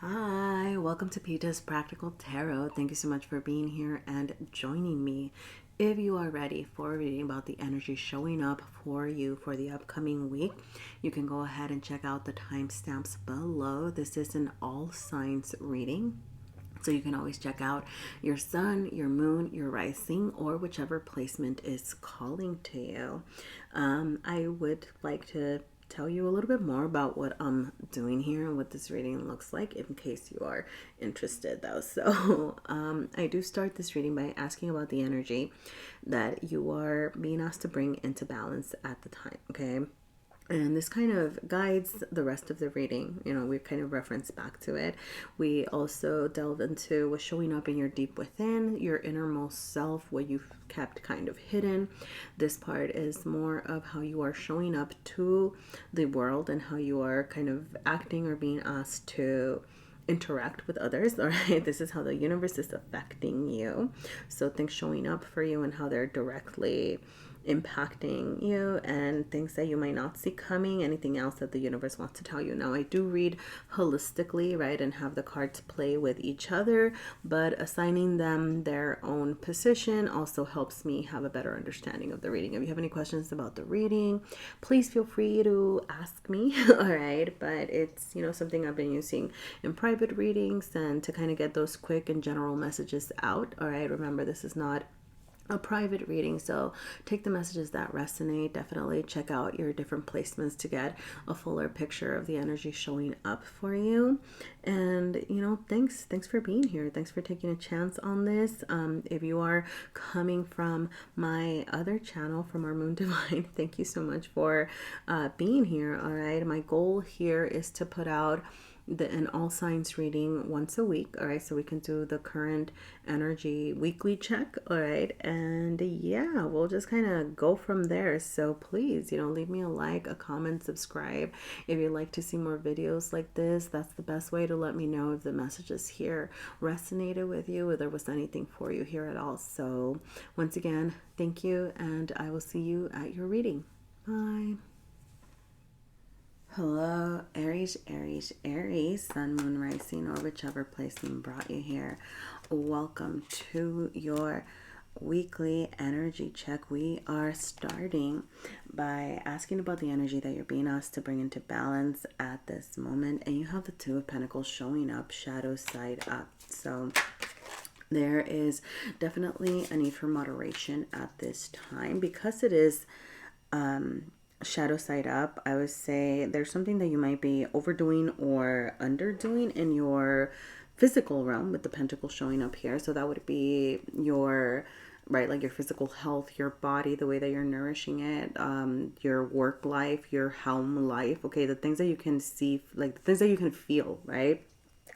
Hi, welcome to Peter's Practical Tarot. Thank you so much for being here and joining me. If you are ready for reading about the energy showing up for you for the upcoming week, you can go ahead and check out the timestamps below. This is an all signs reading. So you can always check out your sun, your moon, your rising, or whichever placement is calling to you. I would like to tell you a little bit more about what I'm doing here and what this reading looks like in case you are interested though. So I do start this reading by asking about the energy that you are being asked to bring into balance at the time, okay? And this kind of guides the rest of the reading. You know, we kind of reference back to it. We also delve into what's showing up in your deep within, your innermost self, what you've kept kind of hidden. This part is more of how you are showing up to the world and how you are kind of acting or being asked to interact with others. All right, this is how the universe is affecting you. So things showing up for you and how they're directly impacting you, and things that you might not see coming, anything else that the universe wants to tell you. Now I do read holistically, right, and have the cards play with each other, but assigning them their own position also helps me have a better understanding of the reading. If you have any questions about the reading, please feel free to ask me. All right, but it's, you know, something I've been using in private readings and to kind of get those quick and general messages out. All right, remember, this is not a private reading, so take the messages that resonate. Definitely check out your different placements to get a fuller picture of the energy showing up for you. And you know, thanks for being here. Thanks for taking a chance on this. If you are coming from my other channel, from our Moon Divine, thank you so much for being here. All right, my goal here is to put out an all signs reading once a week. All right, so we can do the current energy weekly check. All right, and yeah, we'll just kind of go from there. So please, you know, leave me a like, a comment, subscribe if you'd like to see more videos like this. That's the best way to let me know if the messages here resonated with you, or there was anything for you here at all. So once again, thank you, and I will see you at your reading. Bye. Hello, Aries, Aries, Aries, Sun, Moon, Rising, or whichever placement brought you here. Welcome to your weekly energy check. We are starting by asking about the energy that you're being asked to bring into balance at this moment. And you have the Two of Pentacles showing up, shadow side up. So there is definitely a need for moderation at this time because it is shadow side up. I would say there's something that you might be overdoing or underdoing in your physical realm with the pentacle showing up here. So that would be your, right, like your physical health, your body, the way that you're nourishing it, your work life, your home life, okay, the things that you can see, like the things that you can feel, right?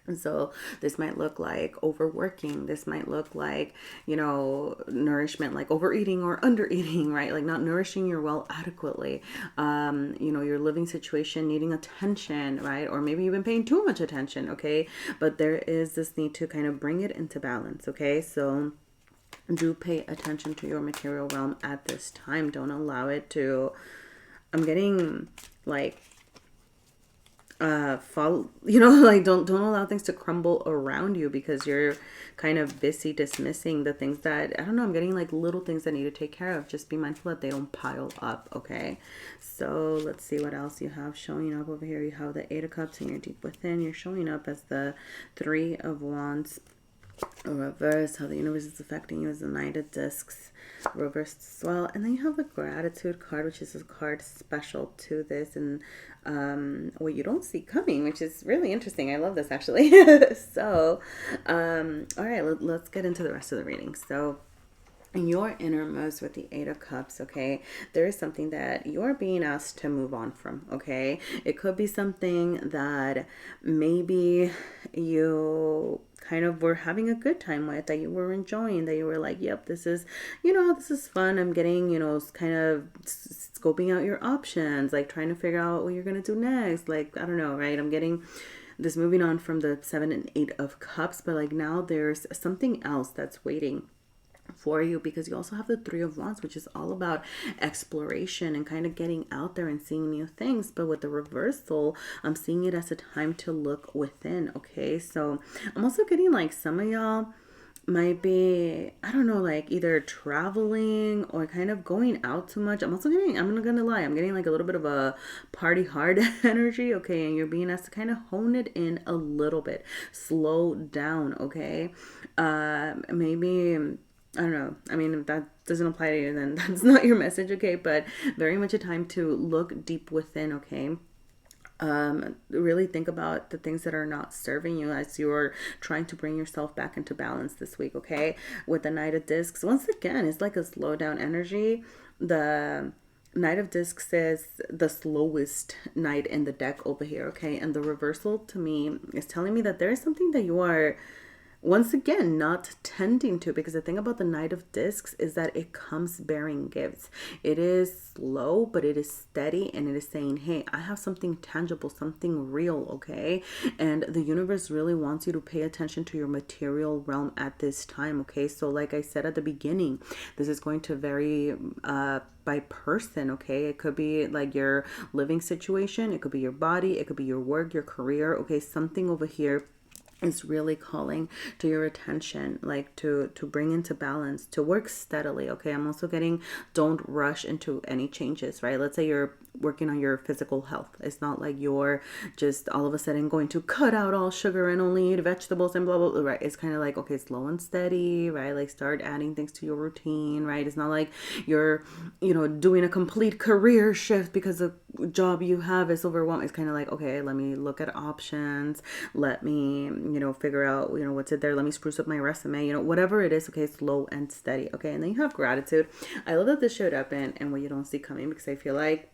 And so this might look like overworking. This might look like, you know, nourishment, like overeating or undereating, right? Like not nourishing your well adequately. You know, your living situation needing attention, right? Or maybe you've been paying too much attention, okay? But there is this need to kind of bring it into balance, okay? So do pay attention to your material realm at this time. Don't allow it to, I'm getting like, follow, you know, like don't allow things to crumble around you because you're kind of busy dismissing the things that, I don't know, I'm getting like little things that need to take care of. Just be mindful that they don't pile up, okay? So let's see what else you have showing up over here. You have the Eight of Cups in your deep within. You're showing up as the Three of Wands reverse. How the universe is affecting you as the Knight of Discs reversed as well. And then you have the Gratitude card, which is a card special to this, and what you don't see coming, which is really interesting. I love this actually. So all right, let's get into the rest of the reading. So in your innermost with the Eight of Cups, okay, there is something that you're being asked to move on from, okay? It could be something that maybe you kind of were having a good time with, that you were enjoying, that you were like, yep, this is, you know, this is fun. I'm getting, you know, kind of scoping out your options, like trying to figure out what you're going to do next. Like, I don't know, right? I'm getting this moving on from the Seven and Eight of Cups, but like now there's something else that's waiting for you, because you also have the Three of Wands, which is all about exploration and kind of getting out there and seeing new things. But with the reversal, I'm seeing it as a time to look within. Okay, so I'm also getting like some of y'all might be, I don't know, like either traveling or kind of going out too much. I'm also getting, I'm not gonna lie, I'm getting like a little bit of a party hard energy. Okay, and you're being asked to kind of hone it in a little bit, slow down. Okay, maybe, I don't know. I mean, if that doesn't apply to you, then that's not your message, okay? But very much a time to look deep within, okay? Really think about the things that are not serving you as you're trying to bring yourself back into balance this week, okay? With the Knight of Discs, once again, it's like a slow down energy. The Knight of Discs is the slowest knight in the deck over here, okay? And the reversal to me is telling me that there is something that you are, once again, not tending to, because the thing about the Knight of Discs is that it comes bearing gifts. It is slow, but it is steady, and it is saying, hey, I have something tangible, something real, okay? And the universe really wants you to pay attention to your material realm at this time, okay? So like I said at the beginning, this is going to vary by person, okay? It could be like your living situation, it could be your body, it could be your work, your career, okay? Something over here is really calling to your attention, like to bring into balance, to work steadily, okay? I'm also getting, don't rush into any changes, right? Let's say you're working on your physical health. It's not like you're just all of a sudden going to cut out all sugar and only eat vegetables and blah blah blah, right? It's kind of like, okay, slow and steady, right? Like start adding things to your routine, right? It's not like you're, you know, doing a complete career shift because the job you have is overwhelming. It's kind of like, okay, let me look at options, let me, you know, figure out, you know, what's it there, let me spruce up my resume, you know, whatever it is, okay? Slow and steady, okay? And then you have gratitude. I love that this showed up in what you don't see coming, because I feel like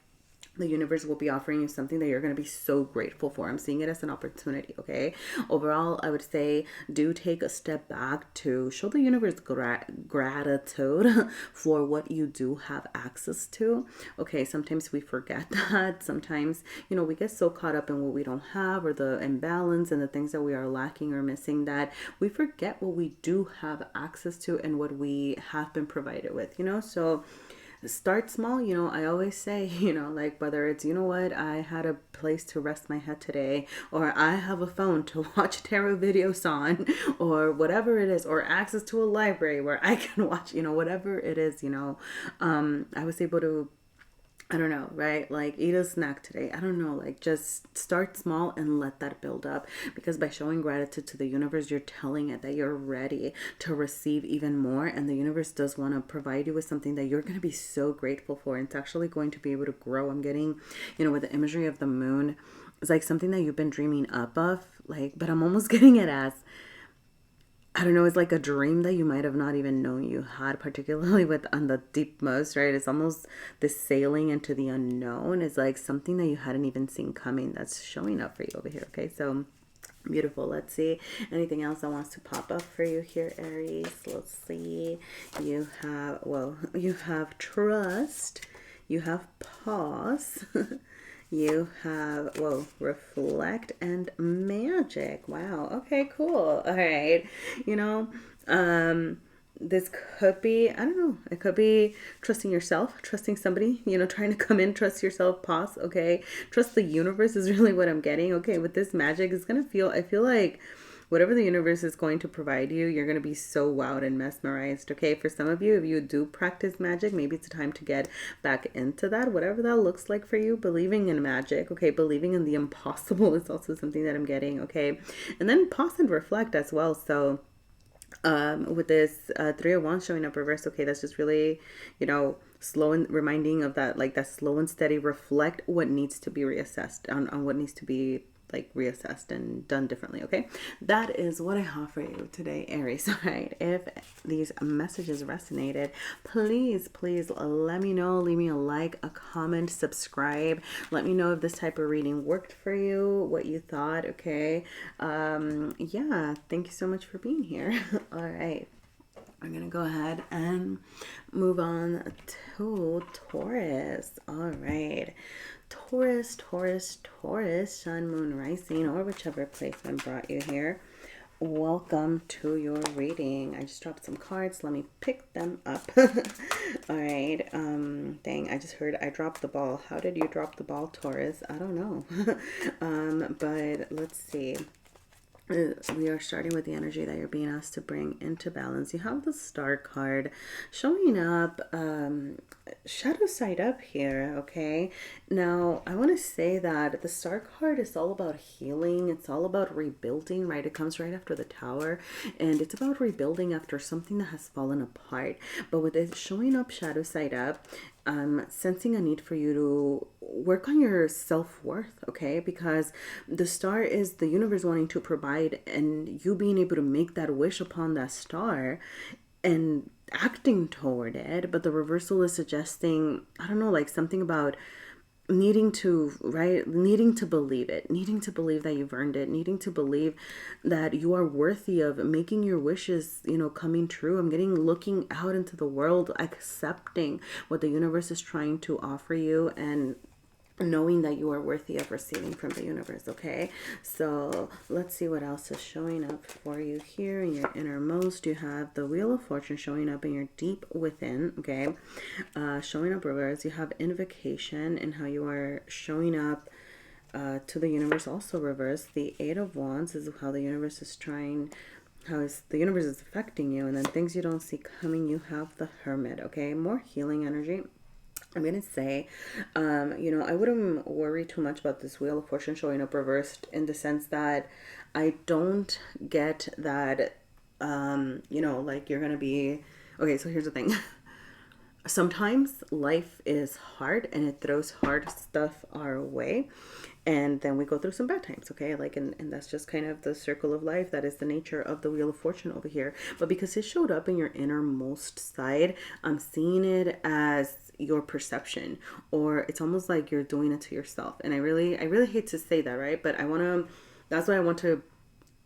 the universe will be offering you something that you're going to be so grateful for. I'm seeing it as an opportunity, okay? Overall, I would say do take a step back to show the universe gratitude for what you do have access to, okay? Sometimes we forget that. Sometimes, you know, we get so caught up in what we don't have, or the imbalance and the things that we are lacking or missing, that we forget what we do have access to and what we have been provided with, you know? So start small. You know, I always say, you know, like whether it's, you know what, I had a place to rest my head today, or I have a phone to watch tarot videos on, or whatever it is, or access to a library where I can watch, you know, whatever it is, you know, I was able to, I don't know, right? Like eat a snack today. I don't know, like just start small and let that build up, because by showing gratitude to the universe, you're telling it that you're ready to receive even more. And the universe does want to provide you with something that you're going to be so grateful for. And it's actually going to be able to grow. I'm getting, you know, with the imagery of the moon, it's like something that you've been dreaming up of, like, but I'm almost getting it as, I don't know, it's like a dream that you might have not even known you had, particularly with on the deepmost, right? It's almost this sailing into the unknown. It's like something that you hadn't even seen coming that's showing up for you over here, okay? So beautiful. Let's see. Anything else that wants to pop up for you here, Aries? Let's see. You have, well, you have trust. You have pause. You have, whoa, reflect and magic. Wow. Okay, cool. All right. You know, this could be, I don't know, it could be trusting yourself, trusting somebody, you know, trying to come in, trust yourself, pause. Okay. Trust the universe is really what I'm getting. Okay. With this magic, it's going to feel, I feel like whatever the universe is going to provide you, you're going to be so wowed and mesmerized, okay? For some of you, if you do practice magic, maybe it's time to get back into that, whatever that looks like for you. Believing in magic, okay? Believing in the impossible is also something that I'm getting, okay? And then pause and reflect as well. So with this Three of Wands showing up reverse, okay, that's just really, you know, slow and reminding of that, like that slow and steady reflect what needs to be reassessed on what needs to be like reassessed and done differently, okay? That is what I have for you today, Aries. All right, if these messages resonated, please let me know. Leave me a like, a comment, subscribe. Let me know if this type of reading worked for you, what you thought, okay? Yeah, thank you so much for being here. All right, we're gonna go ahead and move on to Taurus. All right, Taurus, Sun, Moon, Rising, or whichever placement brought you here. Welcome to your reading. I just dropped some cards. Let me pick them up. All right. Dang, I just heard I dropped the ball. How did you drop the ball, Taurus? I don't know. But let's see. We are starting with the energy that you're being asked to bring into balance. You have the Star card showing up, shadow side up here, okay? Now, I want to say that the Star card is all about healing. It's all about rebuilding, right? It comes right after the Tower, and it's about rebuilding after something that has fallen apart. But with it showing up shadow side up, I'm sensing a need for you to work on your self-worth, okay? Because the star is the universe wanting to provide, and you being able to make that wish upon that star and acting toward it. But the reversal is suggesting, I don't know, like something about needing to, right, needing to believe it, needing to believe that you've earned it, needing to believe that you are worthy of making your wishes, coming true. I'm getting looking out into the world, accepting what the universe is trying to offer you, and knowing that you are worthy of receiving from the universe. Okay, so let's see what else is showing up for you here in your innermost. You have the Wheel of Fortune showing up in your deep within. Okay, showing up reverse. You have invocation and how you are showing up to the universe, also reverse. The Eight of Wands is how the universe is trying, the universe is affecting you, and then things you don't see coming. You have the Hermit. Okay, more healing energy. I'm going to say, I wouldn't worry too much about this Wheel of Fortune showing up reversed, in the sense that I don't get that, like you're going to be, okay, so here's the thing. Sometimes life is hard and it throws hard stuff our way, and then we go through some bad times, okay? Like, and that's just kind of the circle of life. That is the nature of the Wheel of Fortune over here. But because it showed up in your innermost side, I'm seeing it as your perception, or it's almost like you're doing it to yourself. And I really hate to say that, right? But that's why I want to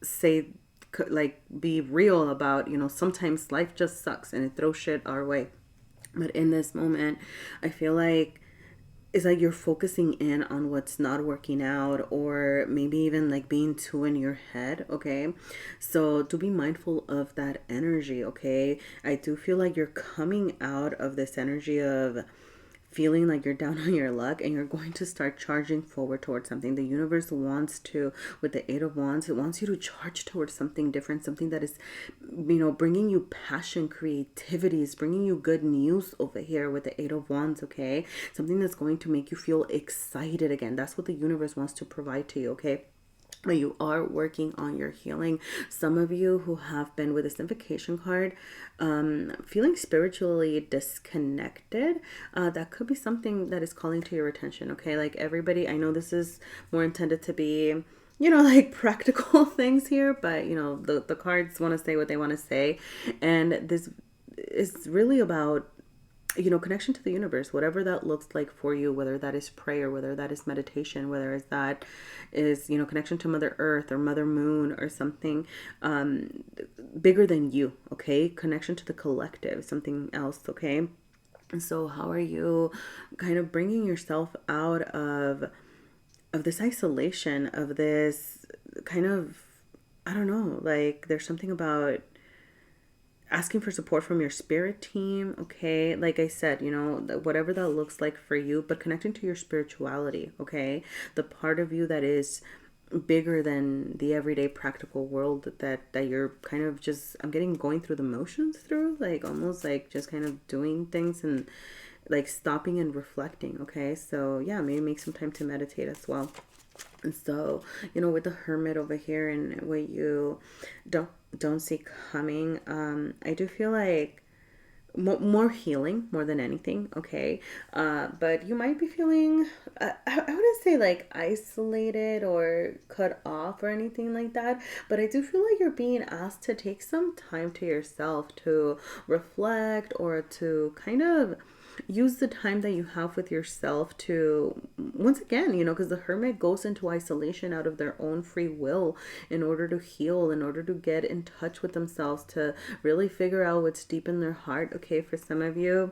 say, like, be real about, sometimes life just sucks and it throws shit our way. But in this moment, I feel like it's like you're focusing in on what's not working out, or maybe even like being too in your head, okay? So to be mindful of that energy, okay? I do feel like you're coming out of this energy of feeling like you're down on your luck, and you're going to start charging forward towards something. The universe wants to, with the Eight of Wands, it wants you to charge towards something different, something that is, bringing you passion, creativity, is bringing you good news over here with the Eight of Wands, okay? Something that's going to make you feel excited again. That's what the universe wants to provide to you, okay? But you are working on your healing. Some of you who have been with this invocation card, feeling spiritually disconnected, that could be something that is calling to your attention, okay? Like, everybody, I know this is more intended to be, like practical things here, but the cards want to say what they want to say. And this is really about, connection to the universe, whatever that looks like for you, whether that is prayer, whether that is meditation, whether that is, connection to Mother Earth or Mother Moon or something bigger than you, okay? Connection to the collective, something else, okay? And so how are you kind of bringing yourself out of this isolation, of this kind of, I don't know, like there's something about asking for support from your spirit team, okay? Like I said, whatever that looks like for you, but connecting to your spirituality, okay? The part of you that is bigger than the everyday practical world that you're kind of just, I'm getting going through the motions through, like almost like just kind of doing things and like stopping and reflecting, okay? So yeah, maybe make some time to meditate as well. And so, with the Hermit over here and what you don't see coming, I do feel like more healing more than anything, okay? But you might be feeling, I wouldn't say like isolated or cut off or anything like that, but I do feel like you're being asked to take some time to yourself to reflect, or to kind of use the time that you have with yourself to, once again, because the hermit goes into isolation out of their own free will in order to heal, in order to get in touch with themselves, to really figure out what's deep in their heart. Okay, for some of you,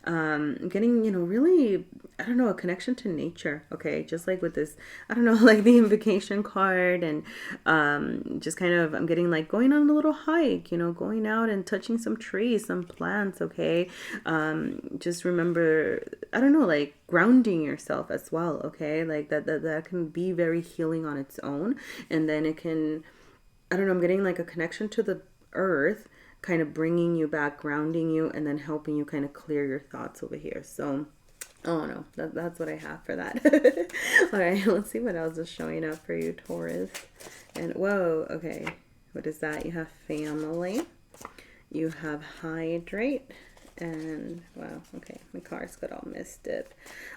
getting, really, I don't know, a connection to nature. Okay, just like with this, I don't know, like the invocation card, and just kind of, I'm getting like going on a little hike, going out and touching some trees, some plants. Okay, just remember, I don't know, like grounding yourself as well. Okay, like that can be very healing on its own, and then it can, I don't know, I'm getting like a connection to the earth, kind of bringing you back, grounding you, and then helping you kind of clear your thoughts over here. So, oh no, that's what I have for that. All right, let's see what else is showing up for you, Taurus. And whoa, okay, what is that? You have family, you have hydrate, and wow, okay, my cards got all messed up.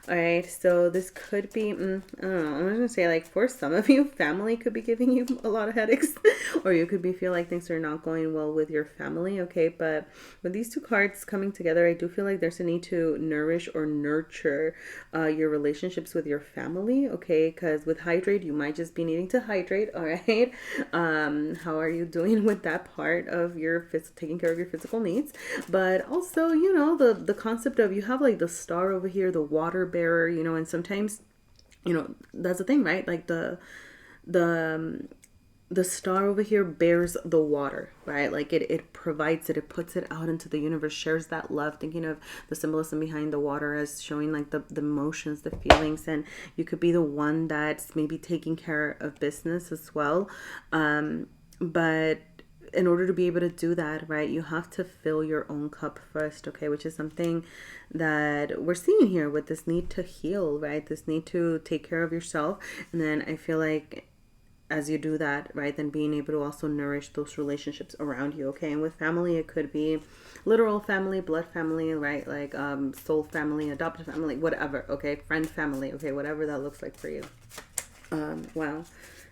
All right, so this could be, I don't know, I'm just gonna say, like, for some of you, family could be giving you a lot of headaches, or you could feel like things are not going well with your family. Okay, but with these two cards coming together, I do feel like there's a need to nourish or nurture your relationships with your family. Okay, because with hydrate, you might just be needing to hydrate. All right, how are you doing with that part of your taking care of your physical needs? But also, the concept of, you have like the star over here, the water bearer, and sometimes, that's the thing, right? Like the star over here bears the water, right? Like it provides it, it puts it out into the universe, shares that love, thinking of the symbolism behind the water as showing like the emotions, the feelings, and you could be the one that's maybe taking care of business as well. But in order to be able to do that, right, you have to fill your own cup first, okay, which is something that we're seeing here with this need to heal, right, this need to take care of yourself. And then I feel like as you do that, right, then being able to also nourish those relationships around you. Okay, and with family, it could be literal family, blood family, right, like soul family, adopted family, whatever. Okay, friend family, okay, whatever that looks like for you. Wow.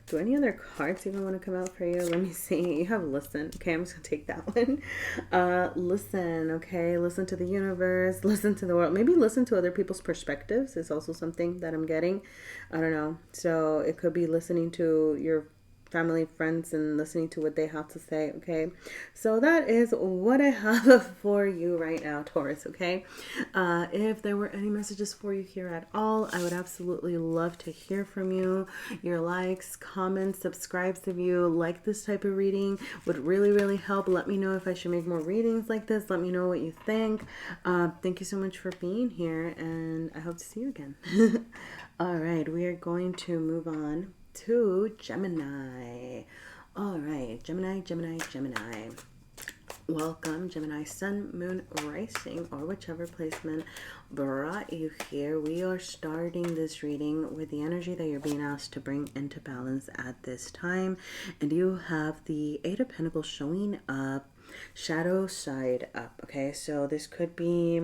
Do any other cards even want to come out for you? Let me see. You have listen. Okay, I'm just going to take that one. Listen, okay? Listen to the universe. Listen to the world. Maybe listen to other people's perspectives is also something that I'm getting. I don't know. So it could be listening to your family, friends, and listening to what they have to say. Okay, so that is what I have for you right now, Taurus. Okay, if there were any messages for you here at all, I would absolutely love to hear from you. Your likes, comments, subscribes, if you like this type of reading, would really help. Let me know if I should make more readings like this. Let me know what you think. Thank you so much for being here, and I hope to see you again. All right, we are going to move on to Gemini. All right, Gemini. Welcome, Gemini, Sun, Moon, Rising, or whichever placement brought you here. We are starting this reading with the energy that you're being asked to bring into balance at this time. And you have the Eight of Pentacles showing up, shadow side up. Okay, so this could be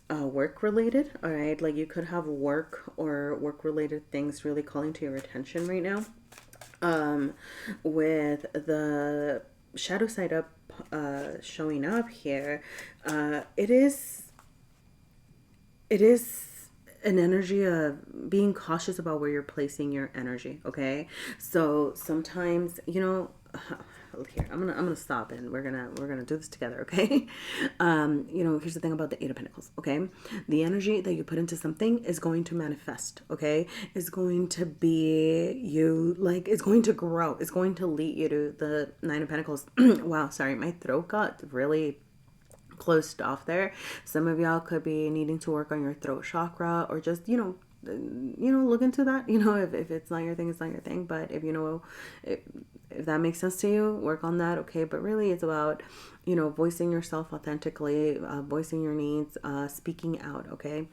work related. All right, like you could have work or work related things really calling to your attention right now. With the shadow side up showing up here, it is an energy of being cautious about where you're placing your energy. Okay, so sometimes, here, I'm gonna stop, and we're gonna do this together. Okay, here's the thing about the Eight of Pentacles. Okay, the energy that you put into something is going to manifest. Okay, is going to be it's going to grow. It's going to lead you to the Nine of Pentacles. Wow, sorry, my throat got really closed off there. Some of y'all could be needing to work on your throat chakra, or just look into that. If it's not your thing, it's not your thing. But if that makes sense to you, work on that. Okay, but really it's about voicing yourself authentically, voicing your needs, speaking out. Okay,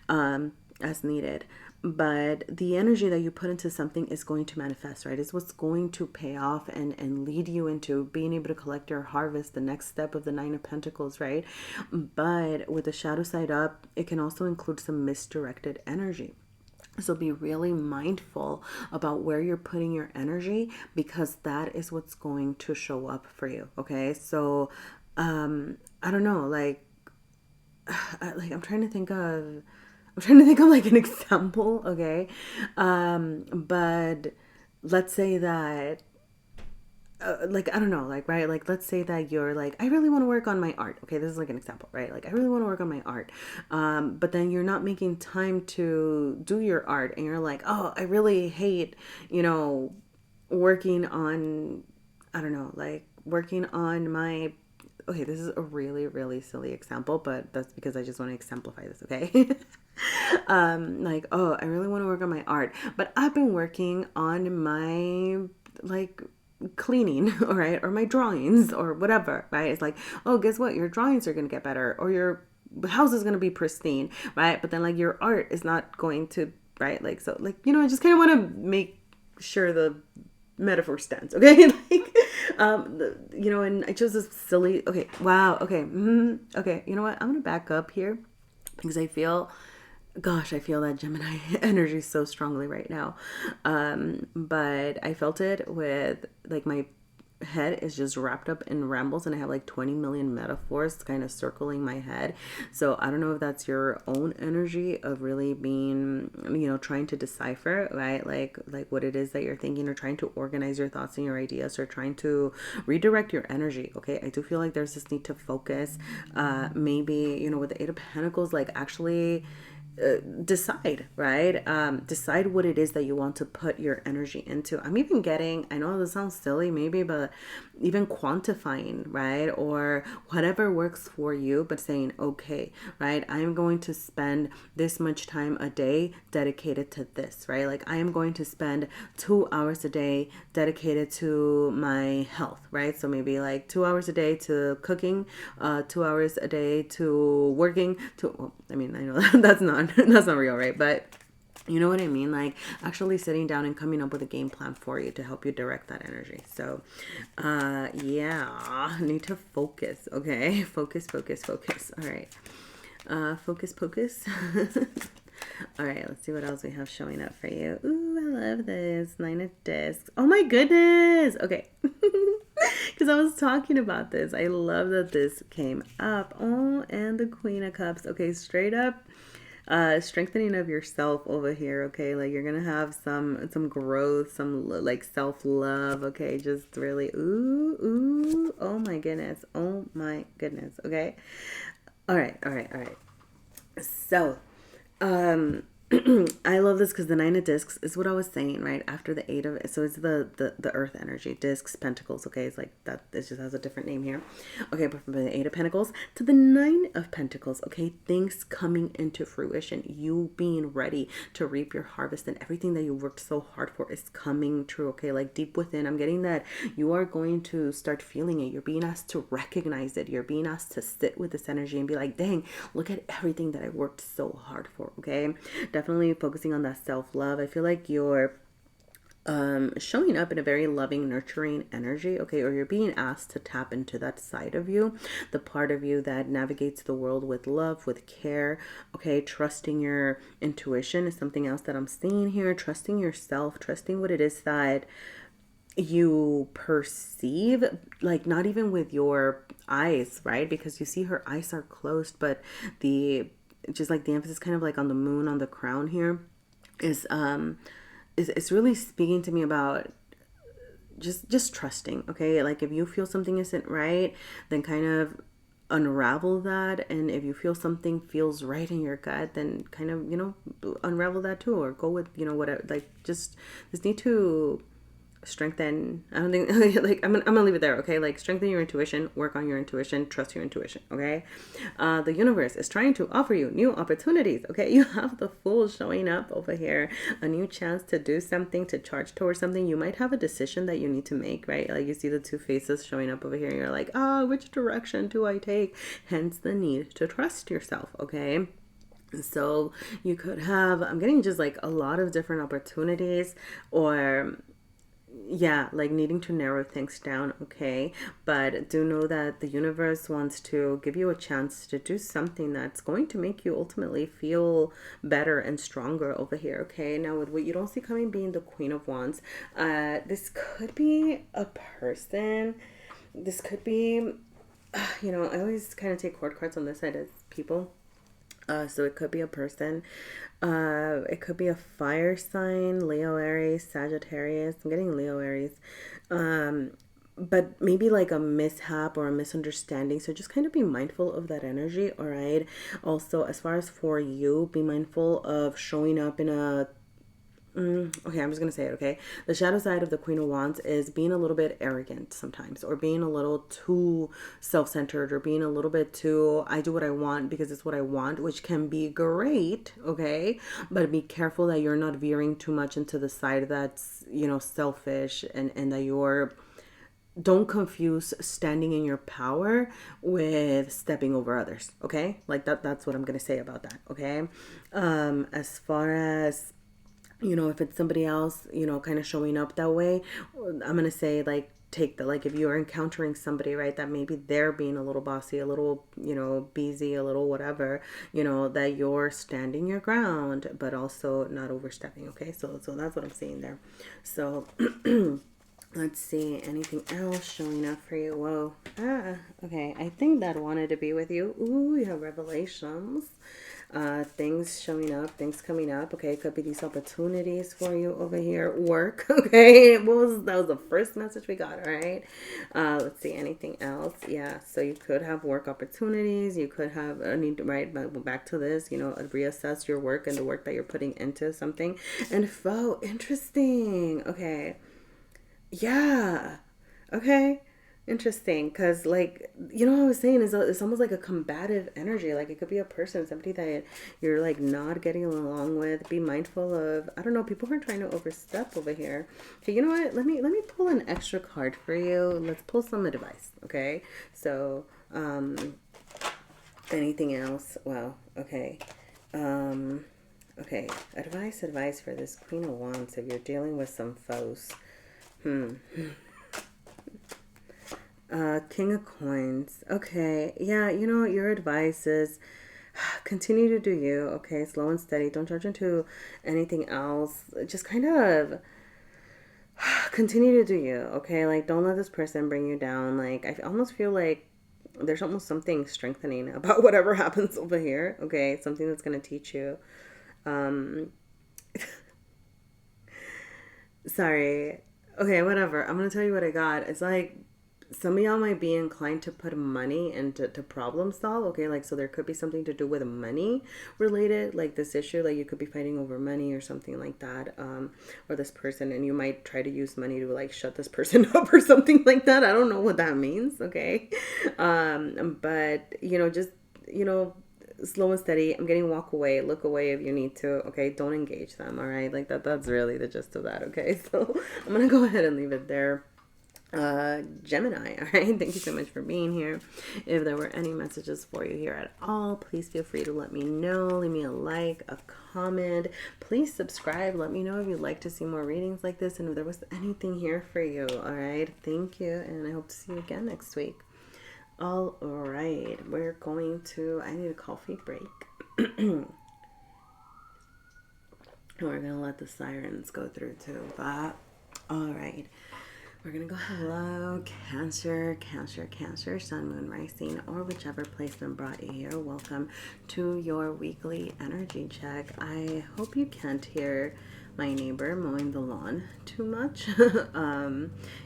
as needed. But the energy that you put into something is going to manifest, right? It's what's going to pay off and lead you into being able to collect your harvest, the next step of the Nine of Pentacles, right? But with the shadow side up, it can also include some misdirected energy. So be really mindful about where you're putting your energy, because that is what's going to show up for you. Okay, so I don't know, like I'm trying to think of like an example, okay? But let's say that I don't know, like, right, like, let's say that you're like, I really want to work on my art. Okay, this is like an example, right? Like, I really want to work on my art, but then you're not making time to do your art, and you're like, oh, I really hate, working on, I don't know, like, working on my, okay, this is a really, really silly example, but that's because I just want to exemplify this, okay? Like, oh, I really want to work on my art, but I've been working on my, like, cleaning, all right, or my drawings or whatever, right? It's like, oh, guess what? Your drawings are going to get better, or your house is going to be pristine, right? But then, like, your art is not going to, right? Like, so, like, I just kind of want to make sure the metaphor stands, okay? Like, and I chose this silly, okay, wow, okay, okay, you know what? I'm going to back up here because I feel that Gemini energy so strongly right now. But I felt it with, like, my head is just wrapped up in rambles, and I have like 20 million metaphors kind of circling my head. So I don't know if that's your own energy of really being, trying to decipher, right? Like what it is that you're thinking, or trying to organize your thoughts and your ideas, or trying to redirect your energy. Okay. I do feel like there's this need to focus, maybe, with the Eight of Pentacles, like, actually decide, right? Decide what it is that you want to put your energy into. I'm even getting, I know this sounds silly maybe, but even quantifying, right? Or whatever works for you, but saying, okay, right, I'm going to spend this much time a day dedicated to this, right? Like, I am going to spend 2 hours a day dedicated to my health, right? So maybe like 2 hours a day to cooking, 2 hours a day to working, I know that's not real, right? But you know what I mean? Like, actually sitting down and coming up with a game plan for you to help you direct that energy. So, yeah, need to focus, okay? Focus. All right. Focus. All right, let's see what else we have showing up for you. Ooh, I love this. 9 of Discs. Oh my goodness. Okay. Because I was talking about this. I love that this came up. Oh, and the Queen of Cups. Okay, straight up. Strengthening of yourself over here. Okay, like, you're gonna have some growth, some like self-love. Okay, just really ooh, oh my goodness, okay. All right. So I love this because the 9 of Discs is what I was saying, right? After the 8 of, so it's the earth energy, discs, pentacles, okay? It's like that, it just has a different name here. Okay, but from the 8 of Pentacles to the 9 of Pentacles, okay? Things coming into fruition, you being ready to reap your harvest, and everything that you worked so hard for is coming true, okay? Like, deep within, I'm getting that you are going to start feeling it. You're being asked to recognize it. You're being asked to sit with this energy and be like, dang, look at everything that I worked so hard for, okay? Definitely focusing on that self-love. I feel like you're showing up in a very loving, nurturing energy, okay? Or you're being asked to tap into that side of you, the part of you that navigates the world with love, with care, okay? Trusting your intuition is something else that I'm seeing here. Trusting yourself, trusting what it is that you perceive, like, not even with your eyes, right? Because you see her eyes are closed, but just like the emphasis kind of like on the moon, on the crown here, is it's really speaking to me about just trusting, okay? Like, if you feel something isn't right, then kind of unravel that. And if you feel something feels right in your gut, then kind of, unravel that too, or go with, whatever. Like, just this need to strengthen. I don't think like I'm gonna leave it there, okay? Like, strengthen your intuition, work on your intuition, trust your intuition, okay? The universe is trying to offer you new opportunities, okay? You have the Fool showing up over here, a new chance to do something, to charge towards something. You might have a decision that you need to make, right? Like, you see the two faces showing up over here, and you're like, which direction do I take? Hence the need to trust yourself, okay? So you could have, I'm getting just like a lot of different opportunities, or yeah, like needing to narrow things down, okay? But do know that the universe wants to give you a chance to do something that's going to make you ultimately feel better and stronger over here, okay? Now, with what you don't see coming being the Queen of Wands, this could be a person. This could be, I always kind of take court cards on this side as people. So it could be a person. It could be a fire sign, Leo, Aries, Sagittarius. I'm getting Leo, Aries. But maybe like a mishap or a misunderstanding. So just kind of be mindful of that energy, all right? Also, as far as for you, be mindful of showing up in a okay, I'm just gonna say it, okay? The shadow side of the Queen of Wands is being a little bit arrogant sometimes, or being a little too self-centered, or being a little bit too, I do what I want because it's what I want, which can be great, okay? But be careful that you're not veering too much into the side that's, selfish, and that you're, don't confuse standing in your power with stepping over others, okay? Like that's what I'm gonna say about that, okay? As far as if it's somebody else, kind of showing up that way, I'm going to say, like, take the, like, if you're encountering somebody, right, that maybe they're being a little bossy, a little, busy, a little whatever, that you're standing your ground, but also not overstepping, okay? So that's what I'm seeing there. So, let's see, anything else showing up for you? Whoa. Okay. I think that wanted to be with you. Ooh, you have revelations. Things showing up, things coming up. Okay, it could be these opportunities for you over here. Work. Okay. That was the first message we got, all right? Let's see, anything else? Yeah, so you could have work opportunities. You could have a need to, right, but back to this, reassess your work and the work that you're putting into something. And interesting. Okay. Yeah. Okay. Interesting. Because, like, what I was saying is it's almost like a combative energy. Like, it could be a person, somebody that you're, like, not getting along with. Be mindful of, I don't know, people who are trying to overstep over here. Okay, you know what? Let me pull an extra card for you. Let's pull some advice. Okay. So, anything else? Well, okay. Okay. Advice for this Queen of Wands if you're dealing with some foes. King of Coins. Okay. Yeah, your advice is continue to do you. Okay. Slow and steady. Don't judge into anything else. Just kind of continue to do you. Okay. Like, don't let this person bring you down. Like, I almost feel like there's almost something strengthening about whatever happens over here. Okay. Something that's going to teach you. Sorry. Okay, whatever. I'm gonna tell you what I got. It's like some of y'all might be inclined to put money into to problem solve. Okay, like, so there could be something to do with money related, like this issue. Like, you could be fighting over money or something like that, or this person, and you might try to use money to, like, shut this person up or something like that. I don't know what that means. Okay, but just slow and steady. I'm getting walk away, look away if you need to. Okay, don't engage them. All right, like that's really the gist of that. Okay, so I'm gonna go ahead and leave it there. Gemini, all right, thank you so much for being here. If there were any messages for you here at all, please feel free to let me know. Leave me a like, a comment. Please subscribe. Let me know if you'd like to see more readings like this, and if there was anything here for you. All right, thank you, and I hope to see you again next week. All right, we're going to, I need a coffee break. We're going to let the sirens go through too, but all right. We're going to go hello, Cancer, Sun, Moon, Rising, or whichever placement brought you here. Welcome to your weekly energy check. I hope you can't hear my neighbor mowing the lawn too much.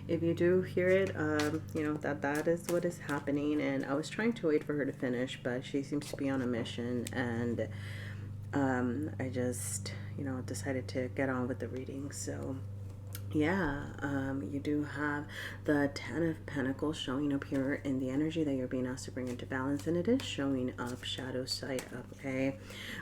If you do hear it, that is what is happening. And I was trying to wait for her to finish, but she seems to be on a mission, and I just, decided to get on with the reading. So yeah, you do have the Ten of Pentacles showing up here in the energy that you're being asked to bring into balance, and it is showing up shadow side up, okay?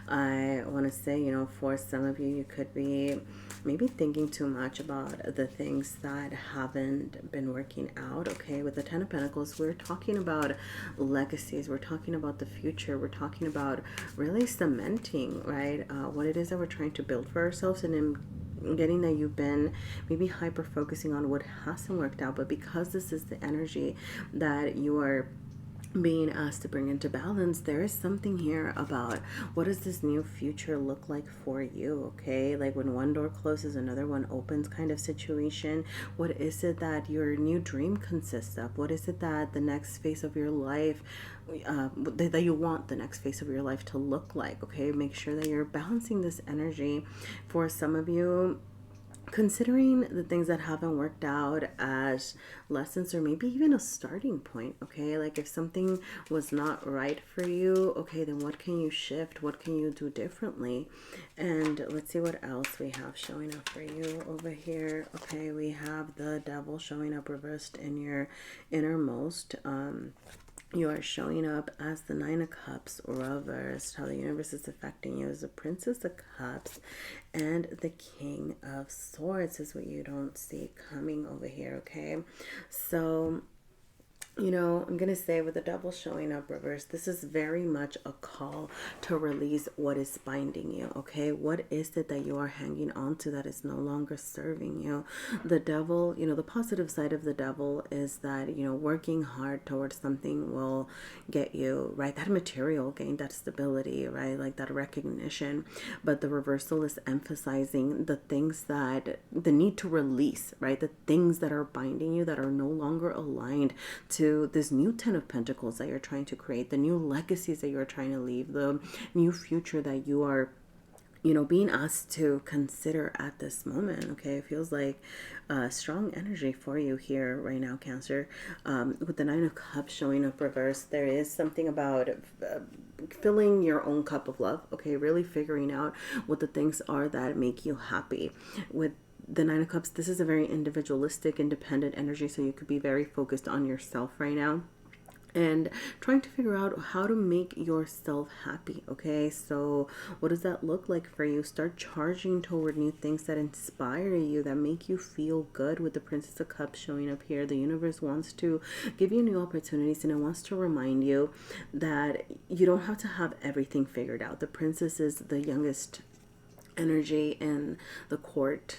I want to say, for some of you, you could be maybe thinking too much about the things that haven't been working out, okay? With the Ten of Pentacles, we're talking about legacies, we're talking about the future, we're talking about really cementing, right? What it is that we're trying to build for ourselves, and in getting that you've been maybe hyper focusing on what hasn't worked out, but because this is the energy that you are being asked to bring into balance. There is something here about what does this new future look like for you, okay? Like when one door closes, another one opens kind of situation. What is it that your new dream consists of? What is it that the next phase of your life, that you want the next phase of your life to look like, okay? Make sure that you're balancing this energy. For some of you, considering the things that haven't worked out as lessons or maybe even a starting point, okay? Like if something was not right for you, okay, then what can you shift? What can you do differently? And let's see what else we have showing up for you over here. Okay, we have the devil showing up reversed in your innermost. You are showing up as the Nine of Cups reversed. How the universe is affecting you as the Princess of Cups, and the King of Swords is what you don't see coming over here, okay? So, you know, I'm going to say with the devil showing up reverse, this is very much a call to release what is binding you, okay? What is it that you are hanging on to that is no longer serving you? The devil, you know, the positive side of the devil is that, you know, working hard towards something will get you, right? That material gain, that stability, right? Like that recognition. But the reversal is emphasizing the things that, the need to release, right? The things that are binding you that are no longer aligned to this new Ten of Pentacles that you're trying to create, the new legacies that you're trying to leave, the new future that you are, you know, being asked to consider at this moment, okay? It feels like strong energy for you here right now, Cancer. With the Nine of Cups showing up reverse, there is something about filling your own cup of love, okay? Really figuring out what the things are that make you happy. With the Nine of Cups, this is a very individualistic, independent energy, so you could be very focused on yourself right now and trying to figure out how to make yourself happy, okay? So what does that look like for you? Start charging toward new things that inspire you, that make you feel good. With the Princess of Cups showing up here, the universe wants to give you new opportunities, and it wants to remind you that you don't have to have everything figured out. The princess is the youngest energy in the court,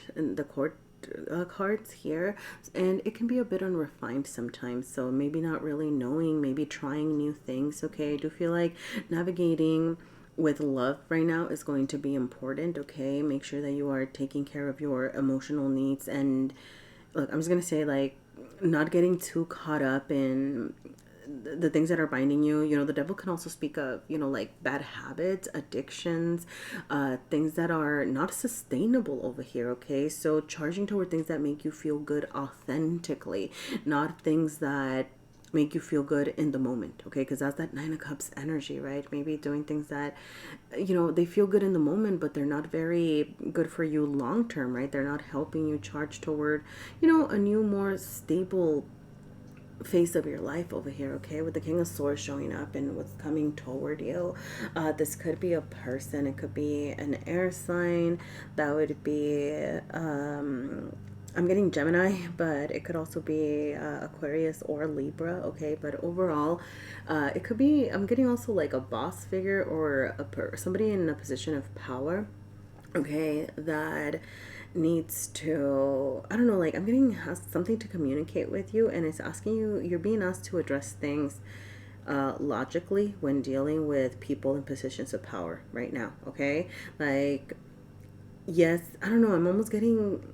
cards here, and it can be a bit unrefined sometimes, so maybe not really knowing, maybe trying new things, okay? I do feel like navigating with love right now is going to be important, okay? Make sure that you are taking care of your emotional needs, and look, I'm just gonna say, like, not getting too caught up in the things that are binding you. You know, the devil can also speak of, you know, like bad habits, addictions, things that are not sustainable over here, okay? So charging toward things that make you feel good authentically, not things that make you feel good in the moment, okay? Because that's that Nine of Cups energy, right? Maybe doing things that, you know, they feel good in the moment, but they're not very good for you long term, right? They're not helping you charge toward, you know, a new, more stable face of your life over here, okay? With the King of Swords showing up and what's coming toward you, this could be a person, it could be an air sign, that would be I'm getting Gemini, but it could also be Aquarius or Libra, okay? But overall, it could be, I'm getting also like a boss figure or somebody in a position of power, okay, that needs to, I don't know, like I'm getting something to communicate with you, and it's asking you, you're being asked to address things logically when dealing with people in positions of power right now, okay? Like, yes, I don't know, I'm almost getting,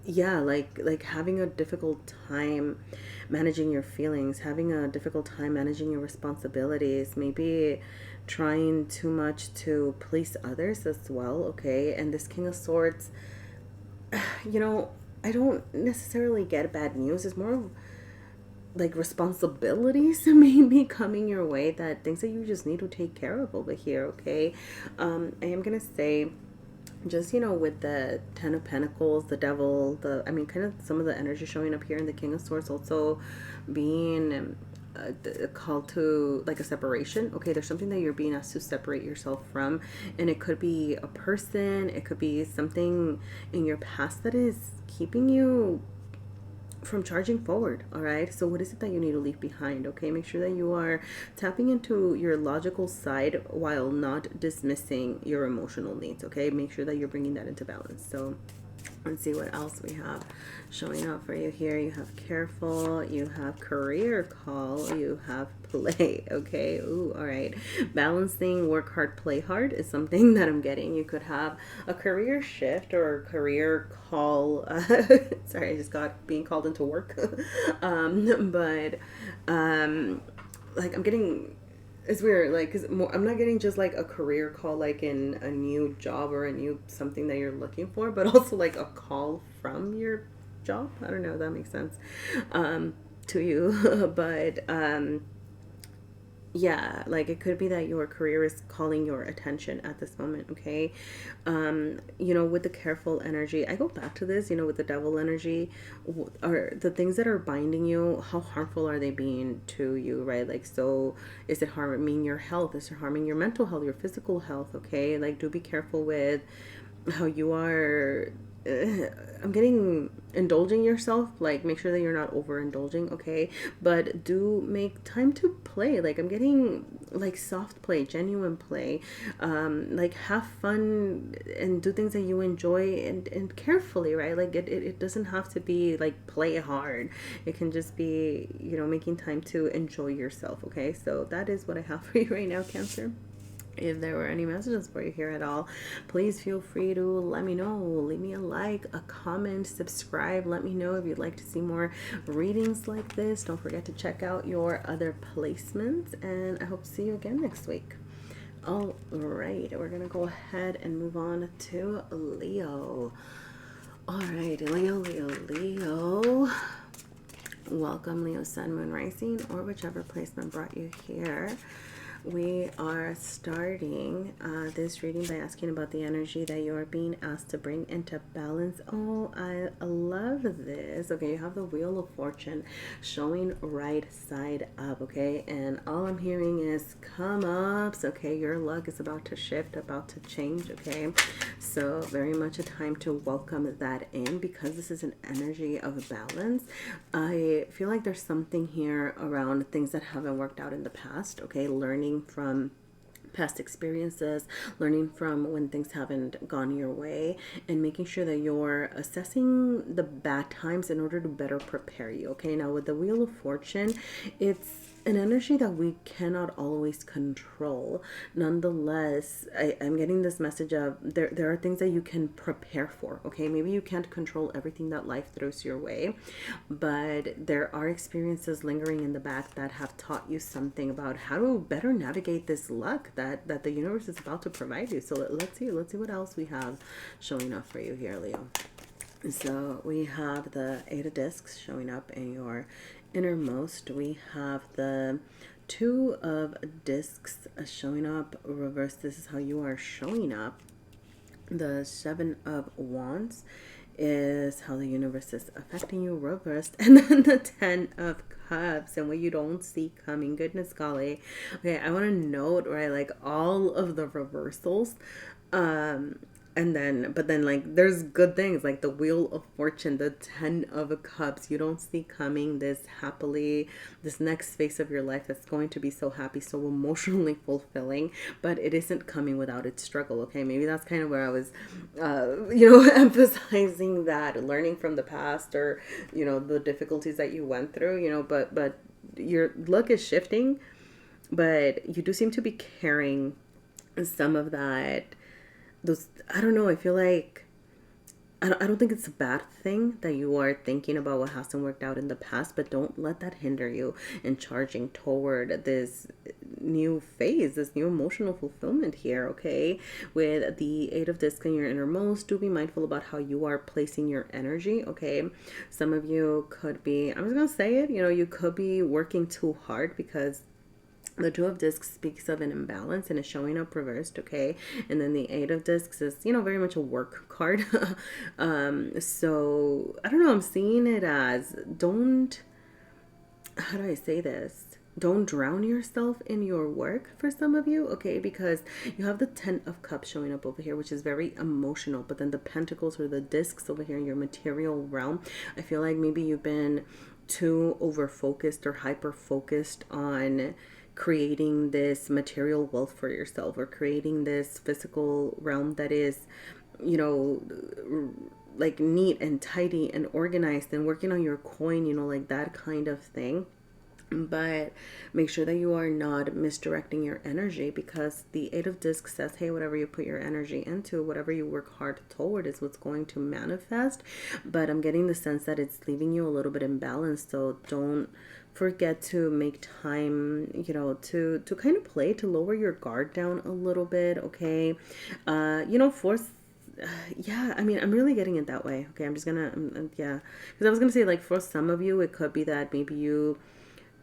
yeah, like having a difficult time managing your feelings, having a difficult time managing your responsibilities, maybe trying too much to please others as well, okay? And this King of Swords, you know, I don't necessarily get bad news. It's more of like responsibilities maybe coming your way, that things that you just need to take care of over here, okay? I am gonna say, just, you know, with the Ten of Pentacles, the devil, I mean, kind of some of the energy showing up here in the King of Swords also being called to like a separation, okay? There's something that you're being asked to separate yourself from, and it could be a person, it could be something in your past that is keeping you from charging forward, all right? So what is it that you need to leave behind, okay? Make sure that you are tapping into your logical side while not dismissing your emotional needs, okay? Make sure that you're bringing that into balance. So Let's see what else we have showing up for you here. You have careful, you have career call, you have play. Okay. Ooh, all right. Balancing work hard, play hard is something that I'm getting. You could have a career shift or a career call. Sorry, I just got being called into work. But like I'm getting, it's weird, like, cause I'm not getting just like a career call, like in a new job or a new something that you're looking for, but also like a call from your job. I don't know if that makes sense to you, but yeah, like it could be that your career is calling your attention at this moment. Okay. You know, with the careful energy, I go back to this, you know, with the devil energy, are the things that are binding you, how harmful are they being to you, right? Like, so is it harming your health? Is it harming your mental health, your physical health? Okay. Like, do be careful with how you are. I'm getting indulging yourself, like make sure that you're not overindulging, okay? But do make time to play. Like I'm getting like soft play, genuine play. Like have fun and do things that you enjoy, and carefully, right? Like it doesn't have to be like play hard. It can just be, you know, making time to enjoy yourself, okay? So that is what I have for you right now, Cancer. If there were any messages for you here at all, please feel free to let me know. Leave me a like, a comment, subscribe. Let me know if you'd like to see more readings like this. Don't forget to check out your other placements, and I hope to see you again next week. All right, we're going to go ahead and move on to Leo. All right, Leo. Welcome, Leo, Sun, Moon, Rising, or whichever placement brought you here. We are starting this reading by asking about the energy that you are being asked to bring into balance. Oh, I love this. Okay, you have the Wheel of Fortune showing right side up, okay? And all I'm hearing is come ups, okay? Your luck is about to shift, about to change, okay? So very much a time to welcome that in, because this is an energy of balance. I feel like there's something here around things that haven't worked out in the past, okay? Learning from past experiences, learning from when things haven't gone your way, and making sure that you're assessing the bad times in order to better prepare you. Okay, now with the Wheel of Fortune, it's an energy that we cannot always control. Nonetheless, I'm getting this message of there are things that you can prepare for. Okay, maybe you can't control everything that life throws your way, but there are experiences lingering in the back that have taught you something about how to better navigate this luck that the universe is about to provide you. So let's see what else we have showing up for you here, Leo. So we have the Eight of Discs showing up in your innermost. We have the Two of Discs showing up reversed. This is how you are showing up. The Seven of Wands is how the universe is affecting you reversed. And then the Ten of Cups and what you don't see coming. Goodness golly. Okay, I want to note, right, like all of the reversals. But then like there's good things like the Wheel of Fortune, the Ten of Cups. You don't see coming this happily, this next phase of your life that's going to be so happy, so emotionally fulfilling, but it isn't coming without its struggle. Okay, maybe that's kind of where I was, emphasizing that, learning from the past, or the difficulties that you went through. But your luck is shifting, but you do seem to be carrying some of that. I don't know, I feel like I don't think it's a bad thing that you are thinking about what hasn't worked out in the past, but don't let that hinder you in charging toward this new phase, this new emotional fulfillment here, okay? With the Eight of Discs in your innermost, do be mindful about how you are placing your energy, okay? Some of you could be, I'm just gonna say it, you could be working too hard, because the Two of Discs speaks of an imbalance and is showing up reversed, okay? And then the Eight of Discs is, very much a work card. So, I don't know, I'm seeing it as how do I say this? Don't drown yourself in your work for some of you, okay? Because you have the Ten of Cups showing up over here, which is very emotional. But then the Pentacles, or the Discs over here in your material realm, I feel like maybe you've been too over-focused or hyper-focused on creating this material wealth for yourself, or creating this physical realm that is, like neat and tidy and organized and working on your coin, you know, like that kind of thing. But make sure that you are not misdirecting your energy, because the Eight of Discs says, hey, whatever you put your energy into, whatever you work hard toward is what's going to manifest. But I'm getting the sense that it's leaving you a little bit imbalanced. So don't forget to make time, you know, to kind of play, to lower your guard down a little bit, okay? You know, force yeah, I mean, I'm really getting it that way. Okay, I'm just gonna, yeah, because I was gonna say, like, for some of you, it could be that maybe you